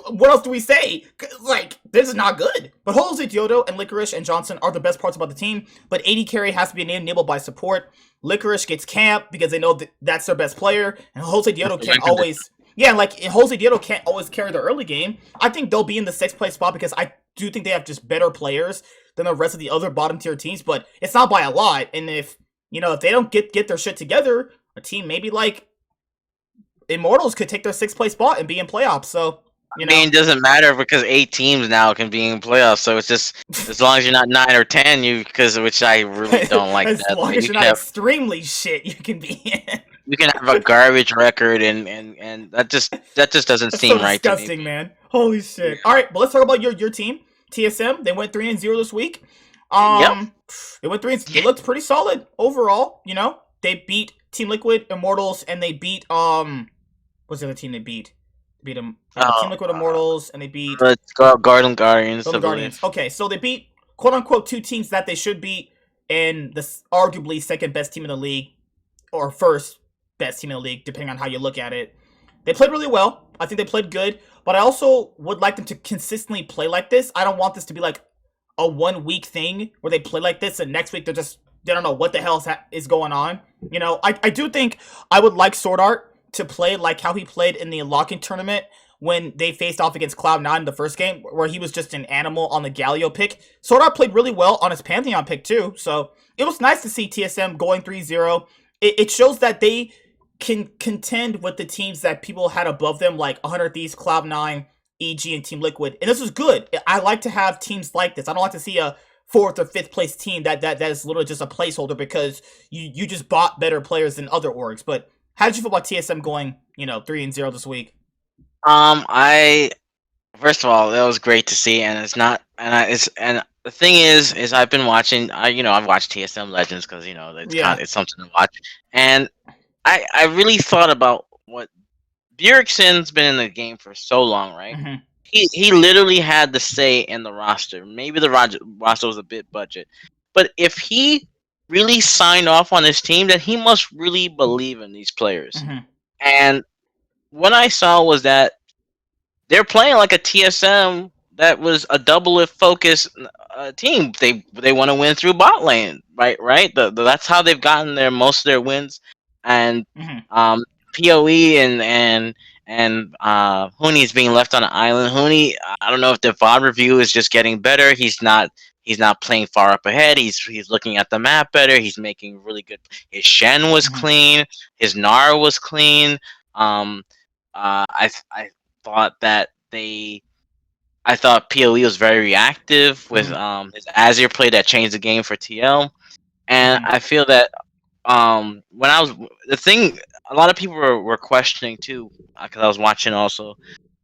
What else do we say? Like, this is not good. But Jose Diodo and Licorice and Johnson are the best parts about the team. But AD carry has to be enabled by support. Licorice gets camp because they know that's their best player. And Jose Diodo can't always... Yeah, like, Jose Diodo can't always carry the early game. I think they'll be in the 6th place spot because I do think they have just better players than the rest of the other bottom tier teams. But it's not by a lot. And if they don't get their shit together, a team maybe like Immortals could take their 6th place spot and be in playoffs. So, I mean, it doesn't matter because 8 teams now can be in playoffs. So it's just as long as you're not 9 or 10, which I really don't like as that. long Like, as you're not extremely shit, you can be in. you can have a garbage record, and that just doesn't That's seem so right to me. disgusting, man. Holy shit. All right, but let's talk about your team, TSM. They went 3-0 this week. Yep. They went 3. They looked pretty solid overall. They beat Team Liquid, Immortals, and they beat what's the other team they beat? They beat them. Team Liquid, Immortals, and they beat Let's go Garden Guardians. Golden Guardians. Okay, so they beat quote unquote 2 teams that they should beat, and the arguably second best team in the league, or first best team in the league, depending on how you look at it. They played really well. I think they played good, but I also would like them to consistently play like this. I don't want this to be like a 1 week thing where they play like this and next week they're just they don't know what the hell is going on. I do think I would like Sword Art to play like how he played in the locking tournament when they faced off against Cloud9 in the first game, where he was just an animal on the Galio pick. Sword Art played really well on his Pantheon pick too, so it was nice to see TSM going 3-0. It shows that they can contend with the teams that people had above them, like 100 Thieves, Cloud9, EG, and Team Liquid. And this is good. I like to have teams like this. I don't like to see a fourth or fifth place team that is literally just a placeholder because you just bought better players than other orgs. But how did you feel about TSM going 3-0 this week? I First of all, that was great to see, and it's not, and the thing is I've been watching. I've watched TSM Legends because Yeah. it's something to watch, and I really thought about what Bjergsen's been in the game for so long, right? Mm-hmm. He literally had the say in the roster. Maybe the roster was a bit budget, but if he really signed off on his team, then he must really believe in these players. Mm-hmm. And what I saw was that they're playing like a TSM that was a double if focused team. They want to win through bot lane, right? Right. That's how they've gotten their most of their wins, and Mm-hmm. Poe and Hooney's being left on an island. Hooney, I don't know if the VOD review is just getting better. He's not playing far up ahead. He's looking at the map better. He's making really good. His Shen was Mm-hmm. clean. His Nara was clean. I thought that I thought PoE was very reactive with his Azir play that changed the game for TL, and Mm-hmm. I feel that when I was the thing, a lot of people were questioning too because I was watching also.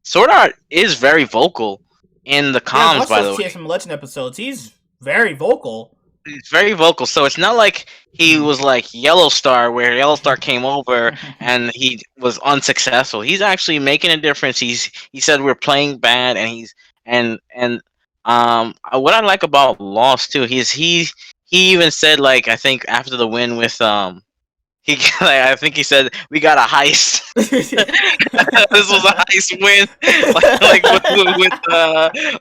Sword Art is very vocal in the Yeah, I've comms, watched by those the way. TSM Legend episodes. He's very vocal. He's very vocal, so it's not like he was like Yellow Star, where Yellow Star came over and he was unsuccessful. He's actually making a difference. He said we're playing bad, and what I like about Lost too, he even said, like, I think after the win with he I think he said we got a heist. This was a heist win, like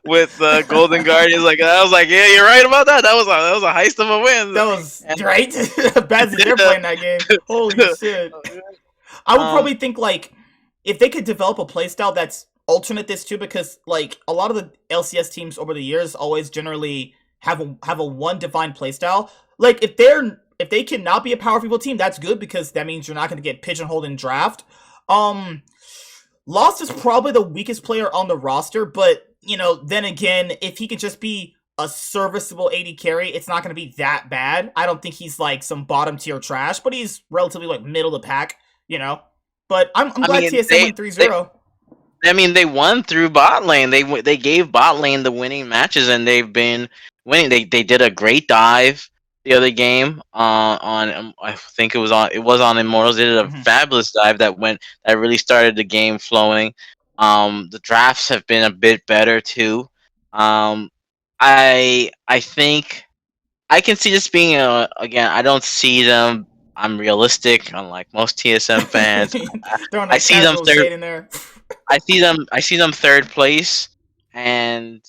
with Golden Guardians. Like I was like, yeah, you're right about that. That was a heist of a win. That was And, right. Bad as they're playing that game. Holy shit! I would probably think like if they could develop a playstyle that's alternate this too, because like a lot of the LCS teams over the years always generally have a one defined playstyle. Like if they cannot be a power people team, that's good because that means you're not going to get pigeonholed in draft. Um, Lost is probably the weakest player on the roster, but then again, if he could just be a serviceable AD carry, it's not going to be that bad. I don't think he's like some bottom tier trash, but he's relatively like middle of the pack, But I'm I glad mean, TSM went 3-0. they won through bot lane. They gave bot lane the winning matches, and they've been winning. They did a great dive the other game on I think it was on Immortals. They did a fabulous dive that really started the game flowing. The drafts have been a bit better too. I think I can see this being again. I don't see them. I'm realistic, unlike most TSM fans. Throwing I that see them casual third. shade in there. I see them third place, and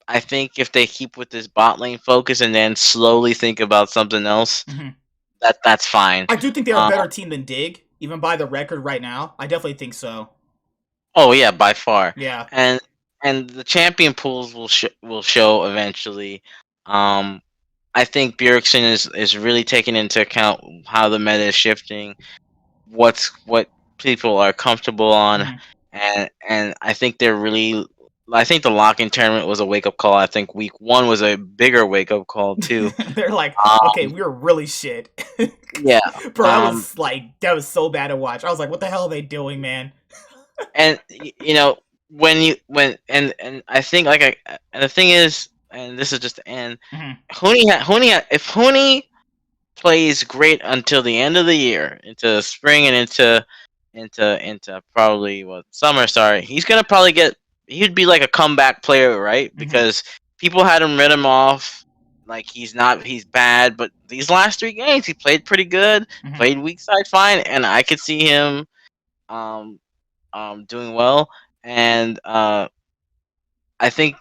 I think if they keep with this bot lane focus and then slowly think about something else, that's fine. I do think they're a better team than Dig, even by the record right now. I definitely think so. Oh yeah, by far. Yeah. And the champion pools will show eventually. I think Bjergsen is really taking into account how the meta is shifting, what people are comfortable on, and I think they're really. I think the locking tournament was a wake up call. I think week 1 was a bigger wake up call too. They're like, okay, we were really shit. Yeah, Bro, I was like, that was so bad to watch. I was like, what the hell are they doing, man? and when I think and the thing is, and this is just the end. If Hooney plays great until the end of the year, into spring and into probably summer. Sorry, he's gonna probably he'd be like a comeback player, right? Because people had written him off like he's bad, but these last 3 games he played pretty good, played weak side fine, and I could see him doing well. And I think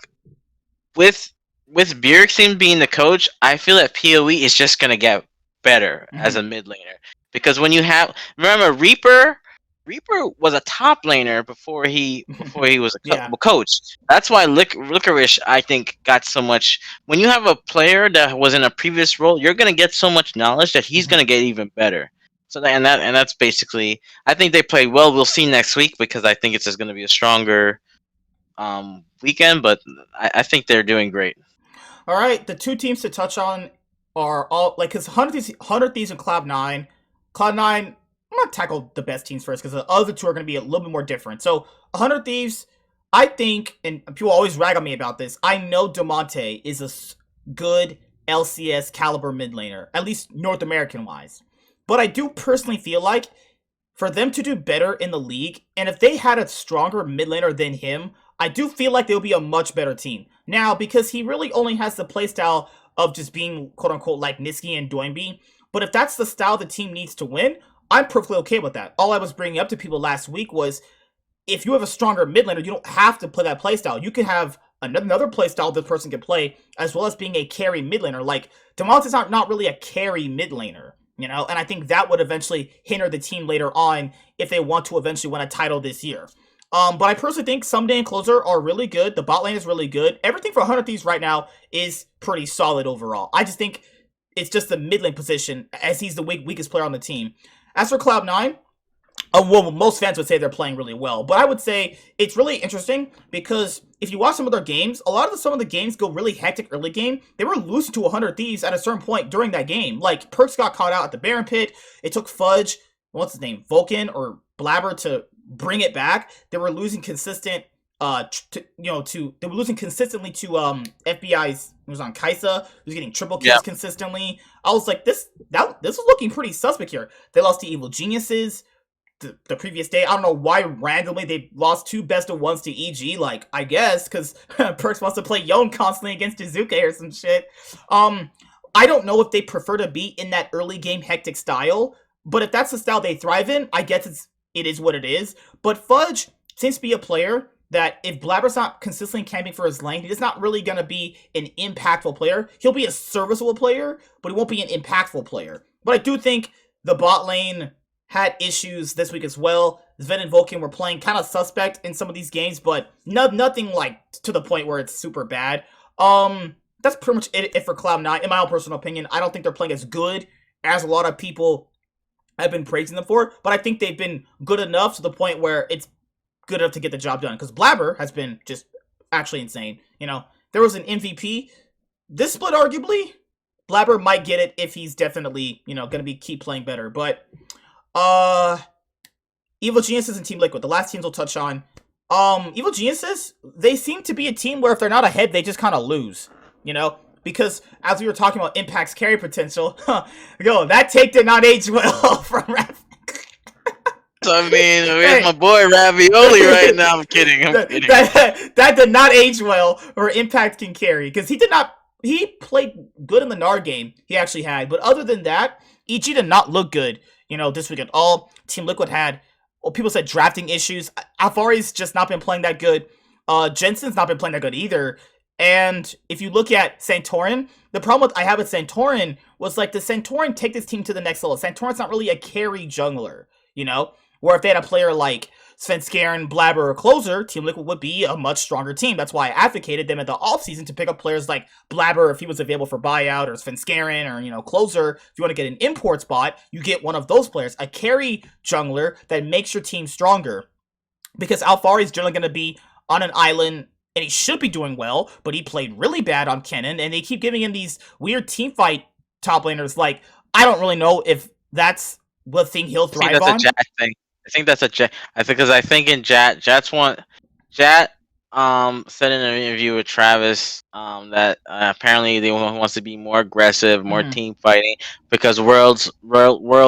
with Bjergsen being the coach, I feel that PoE is just gonna get better as Mhm. a mid laner. Because when you have, remember Reaper was a top laner before he was Yeah. a coach. That's why Licorice, I think, got so much. When you have a player that was in a previous role, you're gonna get so much knowledge that he's Mhm. gonna get even better. So that's basically. I think they played well. We'll see next week because I think it's just gonna be a stronger weekend. But I think they're doing great. All right, the two teams to touch on are all like because 100 Thieves and Cloud9. Cloud9, I'm gonna tackle the best teams first because the other two are gonna be a little bit more different. So 100 Thieves, I think, and people always rag on me about this. I know Demonte is a good LCS caliber mid laner, at least North American wise. But I do personally feel like for them to do better in the league, and if they had a stronger mid laner than him, I do feel like they'll be a much better team. Now, because he really only has the playstyle of just being quote unquote like Niski and Doinby, but if that's the style the team needs to win, I'm perfectly okay with that. All I was bringing up to people last week was if you have a stronger mid laner, you don't have to play that playstyle. You can have another playstyle this person can play, as well as being a carry mid laner. Like, Demonte's not really a carry mid laner, you know? And I think that would eventually hinder the team later on if they want to eventually win a title this year. But I personally think Someday and Closer are really good. The bot lane is really good. Everything for 100 Thieves right now is pretty solid overall. I just think it's just the mid lane position, as he's the weakest player on the team. As for Cloud9, well, most fans would say they're playing really well, but I would say it's really interesting because if you watch some of their games, some of the games go really hectic early game. They were losing to 100 Thieves at a certain point during that game. Like, Perks got caught out at the Baron Pit. It took Fudge, what's his name, Vulcan or Blabber to bring it back. They were losing they were losing consistently to FBI's. It was on Kaisa, who's getting triple Yeah. kills this was like this was looking pretty suspect here. They lost to Evil Geniuses the previous day. I don't know why randomly they lost two best of ones to EG. Like, I guess because Perks wants to play Yone constantly against Izuka or some shit. I don't know if they prefer to be in that early game hectic style, but if that's the style they thrive in, I guess it is what it is. But Fudge seems to be a player that if Blabber's not consistently camping for his lane, he's not really gonna be an impactful player. He'll be a serviceable player, but he won't be an impactful player. But I do think the bot lane had issues this week as well. Sven and Vulcan were playing kind of suspect in some of these games, but nothing like to the point where it's super bad. That's pretty much it for Cloud9. In my own personal opinion, I don't think they're playing as good as a lot of people have been praising them for, but I think they've been good enough to the point where it's good enough to get the job done. Because Blabber has been just actually insane. You know, there was an MVP. This split, arguably, Blabber might get it if he's definitely, going to keep playing better. But Evil Geniuses and Team Liquid, the last teams we'll touch on. Evil Geniuses, they seem to be a team where if they're not ahead, they just kind of lose, because as we were talking about Impact's carry potential, that take did not age well from Raph. So, I mean, where's my boy Ravioli right now? I'm kidding. Kidding. That did not age well where Impact can carry, because he played good in the NAR game, he actually had, but other than that, EG did not look good, this week at all. Team Liquid had, people said drafting issues. Alfari's just not been playing that good. Jensen's not been playing that good either. And if you look at Santorin, the problem I have with Santorin was like, does Santorin take this team to the next level? Santorin's not really a carry jungler, where if they had a player like Svenskeren, Blabber, or Closer, Team Liquid would be a much stronger team. That's why I advocated them in the offseason to pick up players like Blabber if he was available for buyout, or Svenskeren, or, Closer. If you want to get an import spot, you get one of those players, a carry jungler that makes your team stronger. Because Alfari is generally going to be on an island, and he should be doing well, but he played really bad on Kennen, and they keep giving him these weird team fight top laners. Like, I don't really know if that's the thing he'll thrive on. I think that's a Jack thing. I think that's a Jack. Because I think in Jat's said in an interview with Travis that apparently they wants to be more aggressive, more team fighting, because Worlds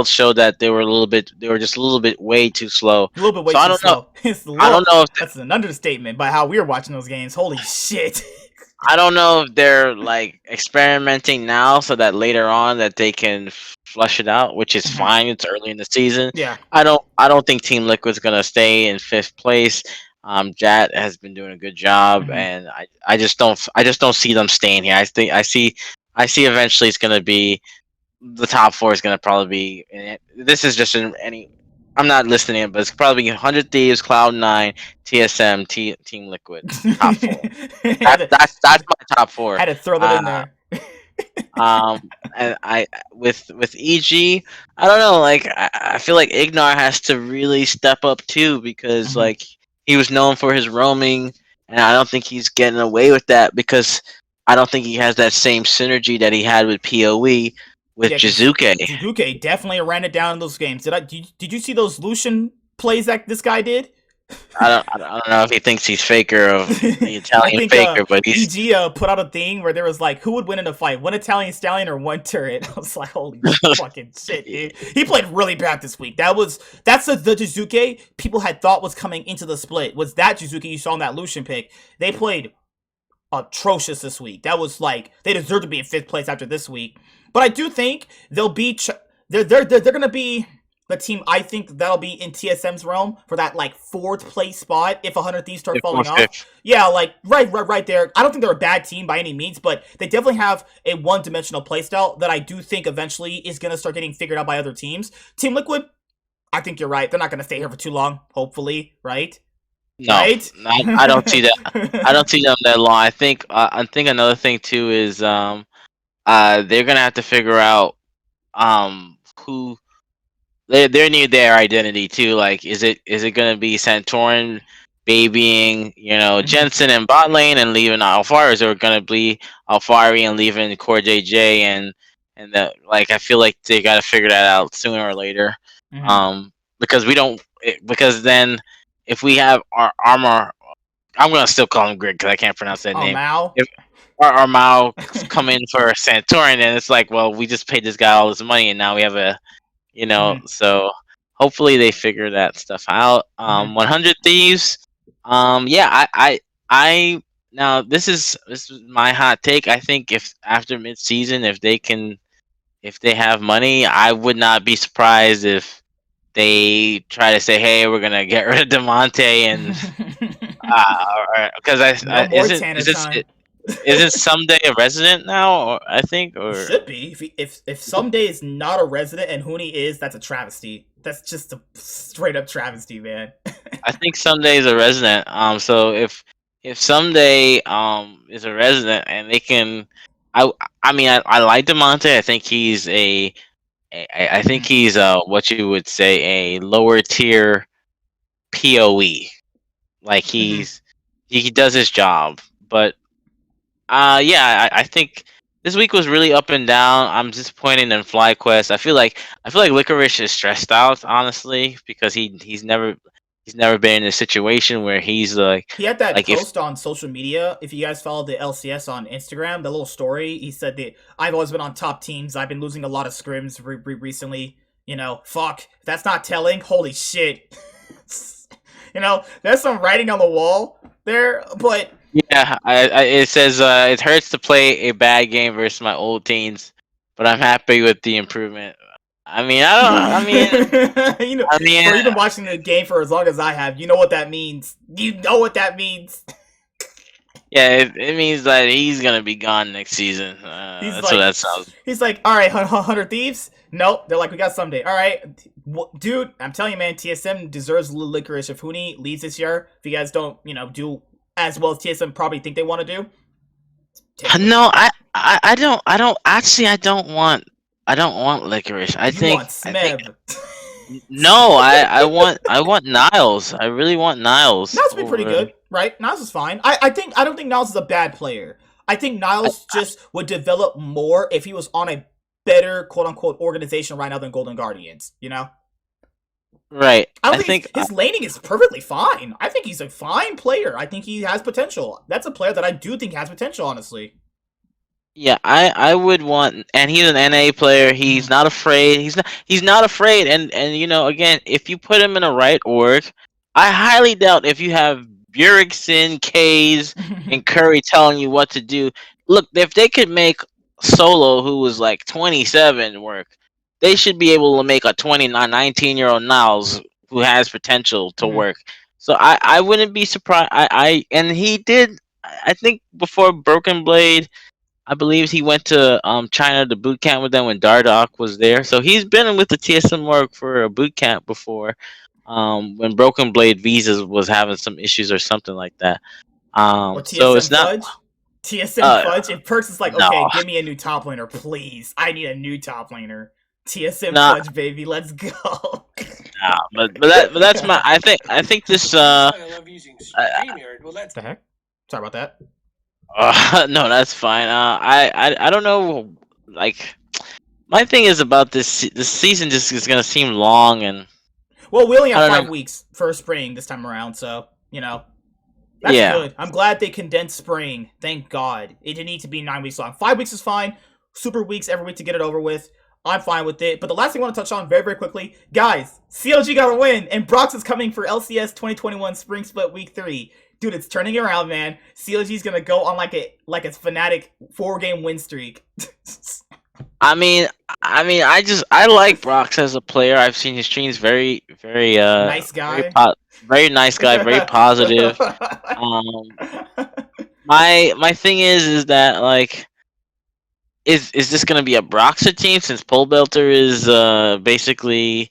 showed that they were just a little bit way too slow. A little bit way too slow. I don't know if that's an understatement by how we were watching those games. Holy shit. I don't know if they're like experimenting now so that later on that they can flush it out, which is fine. It's early in the season. Yeah. I don't think Team Liquid's gonna stay in 5th place. Jat has been doing a good job, and I just don't see them staying here. I see eventually it's gonna be the top four is gonna probably be. This is just in any. I'm not listening, but it's probably 100 Thieves, Cloud9, TSM, Team Liquid, top four. had, to, That's my top four. had to throw that in Uh, there. and I with EG, I don't know. Like I feel like Ignar has to really step up too because Mhm. like he was known for his roaming, and I don't think he's getting away with that because I don't think he has that same synergy that he had with PoE with Yeah, because Jizuke. Jizuke definitely ran it down in those games. Did you see those Lucian plays that this guy did? I don't know if he thinks he's faker of the I Italian think faker, but he's EG put out a thing where there was like, who would win in a fight, one Italian stallion or one turret? I was like, holy fucking shit, dude. He played really bad this week. That's the Jizuke people had thought was coming into the split. Was that Jizuke you saw in that Lucian pick? They played atrocious this week. That was like they deserve to be in fifth place after this week. But I do think they'll be they're gonna be the team. I think that'll be in TSM's realm for that like fourth place spot if 100 Thieves start falling off. Yeah, like right there. I don't think they're a bad team by any means, but they definitely have a one-dimensional playstyle that I do think eventually is gonna start getting figured out by other teams. Team Liquid, I think you're right. They're not gonna stay here for too long. Hopefully, right? No, Right? I don't see that. I don't see them that long. I think another thing too is they're gonna have to figure out who they need their identity too. Like, is it gonna be Santorin babying Mhm. Jensen and bot lane and leaving Alfari, or gonna be Alfari and leaving Core JJ and that, like, I feel like they gotta figure that out sooner or later. Mhm. Because we don't because then if we have our armor, I'm gonna still call him Grig because I can't pronounce that Oh, name. Mao. If our Mao come in for Santorin, and it's like, well, we just paid this guy all this money, and now we have Mhm. so hopefully they figure that stuff out. Mhm. 100 Thieves. Yeah, I now this is my hot take. I think if after mid season, if they have money, I would not be surprised if they try to say, hey, we're gonna get rid of Demonte and because No more isn't Tanner time. isn't someday a resident now, or I think, He or should be. If someday is not a resident and Huni is, that's a travesty. That's just a straight up travesty, man. I think someday is a resident. So if someday is a resident and they can, I I mean I like Demonte. I think he's I think Mhm. he's what you would say a lower tier POE. Like Mhm. he does his job, but yeah, I think this week was really up and down. I'm disappointed in FlyQuest. I feel like Licorice is stressed out, honestly, because he's never been in a situation where he's He had that if post on social media. If you guys follow the LCS on Instagram, the little story, he said that I've always been on top teams. I've been losing a lot of scrims recently. Fuck. If that's not telling. Holy shit. There's some writing on the wall there, but yeah, it says it hurts to play a bad game versus my old teams, but I'm happy with the improvement. I mean, I don't. I mean, bro, you've been watching the game for as long as I have. You know what that means. You know what that means. yeah, it means that he's gonna be gone next season. He's That's what like, that sounds. all right, 100 Thieves. Nope, they're like, we got someday. All right, dude, I'm telling you, man, TSM deserves licorice. If Huni leaves this year, if you guys don't, do as well as TSM probably think they want to do, take him. No, I don't actually. I don't want licorice. I You want think. Smeb. No. I want Niles. I really want Niles Niles would be pretty over. good, right? Niles is fine. I don't think Niles is a bad player. I think Niles just would develop more if he was on a better quote unquote organization right now than Golden Guardians, Right. I don't I think think. his laning is perfectly fine. I think he's a fine player. I think he has potential. That's a player that I do think has potential, honestly. Yeah. I would want, and he's an NA player. Mm-hmm. He's not afraid. He's not afraid. And again, if you put him in a right org, I highly doubt if you have Bjergsen, Kays, and Curry telling you what to do. Look, if they could make Solo, who was like 27, work, they should be able to make a 29, 19-year-old Niles who has potential to Mm-hmm. work. So I wouldn't be surprised. And he did. I think before Broken Blade. I believe he went to China to boot camp with them when Dardoch was there. So he's been with the TSM org for a boot camp before. When Broken Blade Visas was having some issues or something like that. Or So TSM it's not. Fudge? TSM Uh, Fudge? And Perks is like, no, okay, give me a new top laner, please. I need a new top laner. TSM nah, Fudge, baby, let's go. nah. But that's my. I think this. The heck? Sorry about that. No, that's fine. I don't know. Like, my thing is about this season just is gonna seem long, and Well, we only I have don't 5 know. weeks for spring this time around, so, that's Yeah, good. I'm glad they condensed spring. Thank God. It didn't need to be 9 weeks long. 5 weeks is fine. Super weeks every week to get it over with. I'm fine with it. But the last thing I want to touch on very, very quickly, guys, CLG got a win, and Brox is coming for LCS 2021 Spring Split Week 3. Dude, it's turning around, man. CLG's gonna go on like a Fnatic 4-game win streak. I mean, I like Brox as a player. I've seen his streams very, very, Nice very, guy. very nice guy, very positive. Um, my thing is that like, is this gonna be a Broxa team since Pole Belter is basically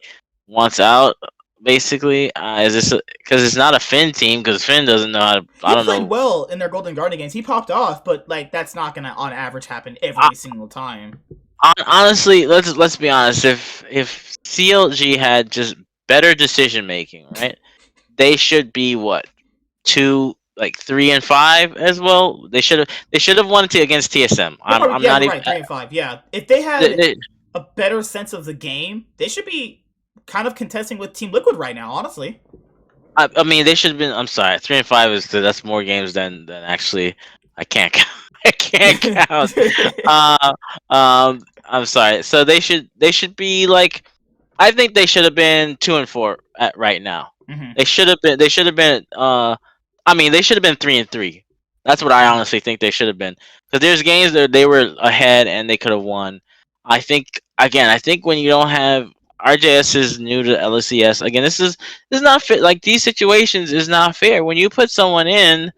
wants out? Basically, is this because it's not a Finn team? Because Finn doesn't know how to. I He don't played know. well in their Golden Guardian games. He popped off, but like that's not gonna on average happen every single time. Honestly, let's be honest. If CLG had just better decision making, right? They should be what, 3 and 5 as well. They should have won against TSM. I'm Yeah, not you're even. right. 3-5. Yeah, if they They, had they, a better sense of the game, they should be kind of contesting with Team Liquid right now. Honestly. I mean, they should have been. I'm sorry, 3 and 5 that's more games than actually. I can't count. I can't count. I'm sorry. So they should be like. I think they should have been 2 and 4 at right now. Mhm. They should have been. They should have been. I mean, they should have been 3 and 3. That's what I honestly think they should have been. Because there's games that they were ahead and they could have won. I think again. I think when you don't have RJS is new to LCS. Again, this is not fit. Like, these situations is not fair. When you put someone in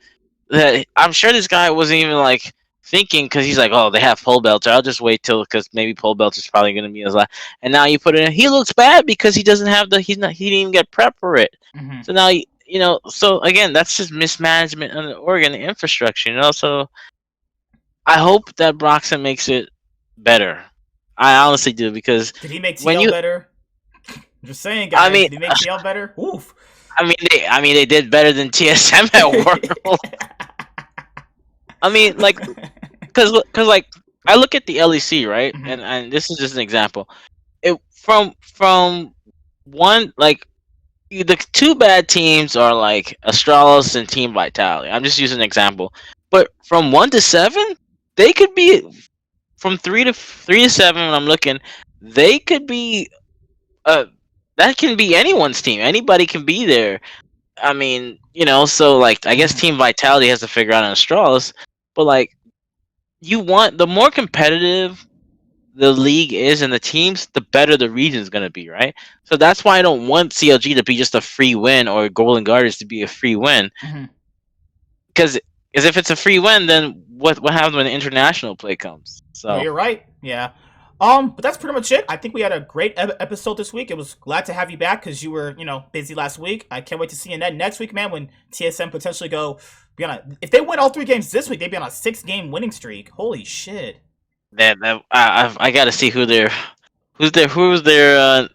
that, I'm sure this guy wasn't even like thinking, because he's like, oh, they have Pole Belter. I'll just wait till, because maybe Pole Belter's probably going to be his last. And now you put it in. He looks bad because he doesn't have he didn't even get prep for it. Mhm. So now so again, that's just mismanagement on the organ infrastructure. So I hope that Broxton makes it better. I honestly do, because Did he make when TL you, better? I'm just saying, I guys. mean, Did he make TL better? Oof. they did better than TSM at World. I mean, like, because like, I look at the LEC, right, Mhm. and this is just an example. It from one, like, the two bad teams are like Astralis and Team Vitality. I'm just using an example, but from 1 to 7, they could be from 3 to 7. When I'm looking, they could be that can be anyone's team. Anybody can be there. I mean, so like, I guess Mhm. Team Vitality has to figure out an Astralis, but like, you want the more competitive the league is and the teams, the better the region's gonna be, right? So that's why I don't want CLG to be just a free win, or Golden Guardians to be a free win, Mhm. because if it's a free win, then what happens when the international play comes? No, So you're right. Yeah. But that's pretty much it. I think we had a great episode this week. It was glad to have you back because you were, busy last week. I can't wait to see you next week, man. When TSM potentially be on if they win all 3 games this week, they'd be on a 6-game winning streak. Holy shit! I got to see who's their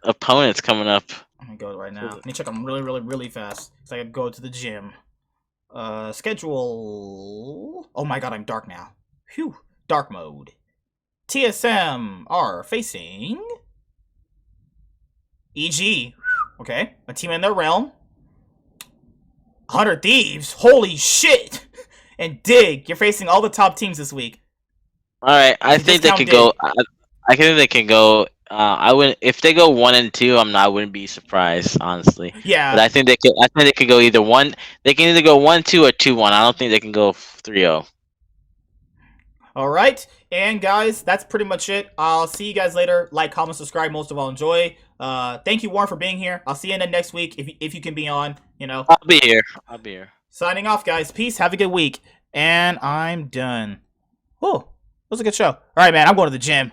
opponents coming up. I'm gonna go right now. Let me check them really, really, really fast. So I gotta go to the gym. Schedule. Oh my god, I'm dark now. Phew. Dark mode. TSM are facing EG. Okay, a team in their realm. 100 Thieves. Holy shit! And Dig, you're facing all the top teams this week. All right, I If you think they discount could go. Dig. I think they can go. I wouldn't if they go 1 and 2. I wouldn't be surprised, honestly. But Yeah. I think they could. I think they could go either one. They can either go 1-2 or 2-1. I don't think they can go 3-0. All right, and guys, that's pretty much it. I'll see you guys later. Like, comment, subscribe. Most of all, enjoy. Thank you, Warren, for being here. I'll see you next week if you can be on. I'll be here. I'll be here. Signing off, guys. Peace. Have a good week. And I'm done. Oh. was a good show. All right, man. I'm going to the gym.